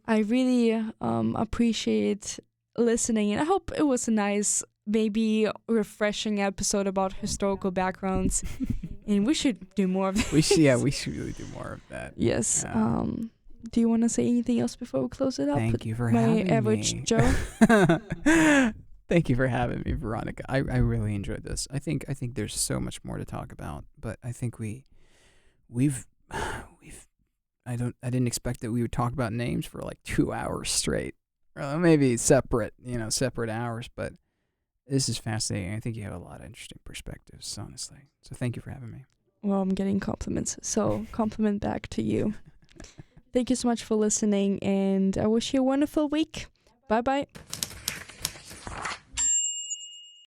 I really appreciate listening. And I hope it was a nice, maybe refreshing episode about historical backgrounds. And we should do more of this. We should really do more of that. Yes. Yeah. Do you want to say anything else before we close it up? Thank you for having me. My average Joe. Thank you for having me, Veronica. I really enjoyed this. I think there's so much more to talk about, but I think we've I didn't expect that we would talk about names for like 2 hours straight. Or maybe separate hours, but this is fascinating. I think you have a lot of interesting perspectives, honestly. So thank you for having me. Well, I'm getting compliments, so compliment back to you. Thank you so much for listening, and I wish you a wonderful week. Bye-bye.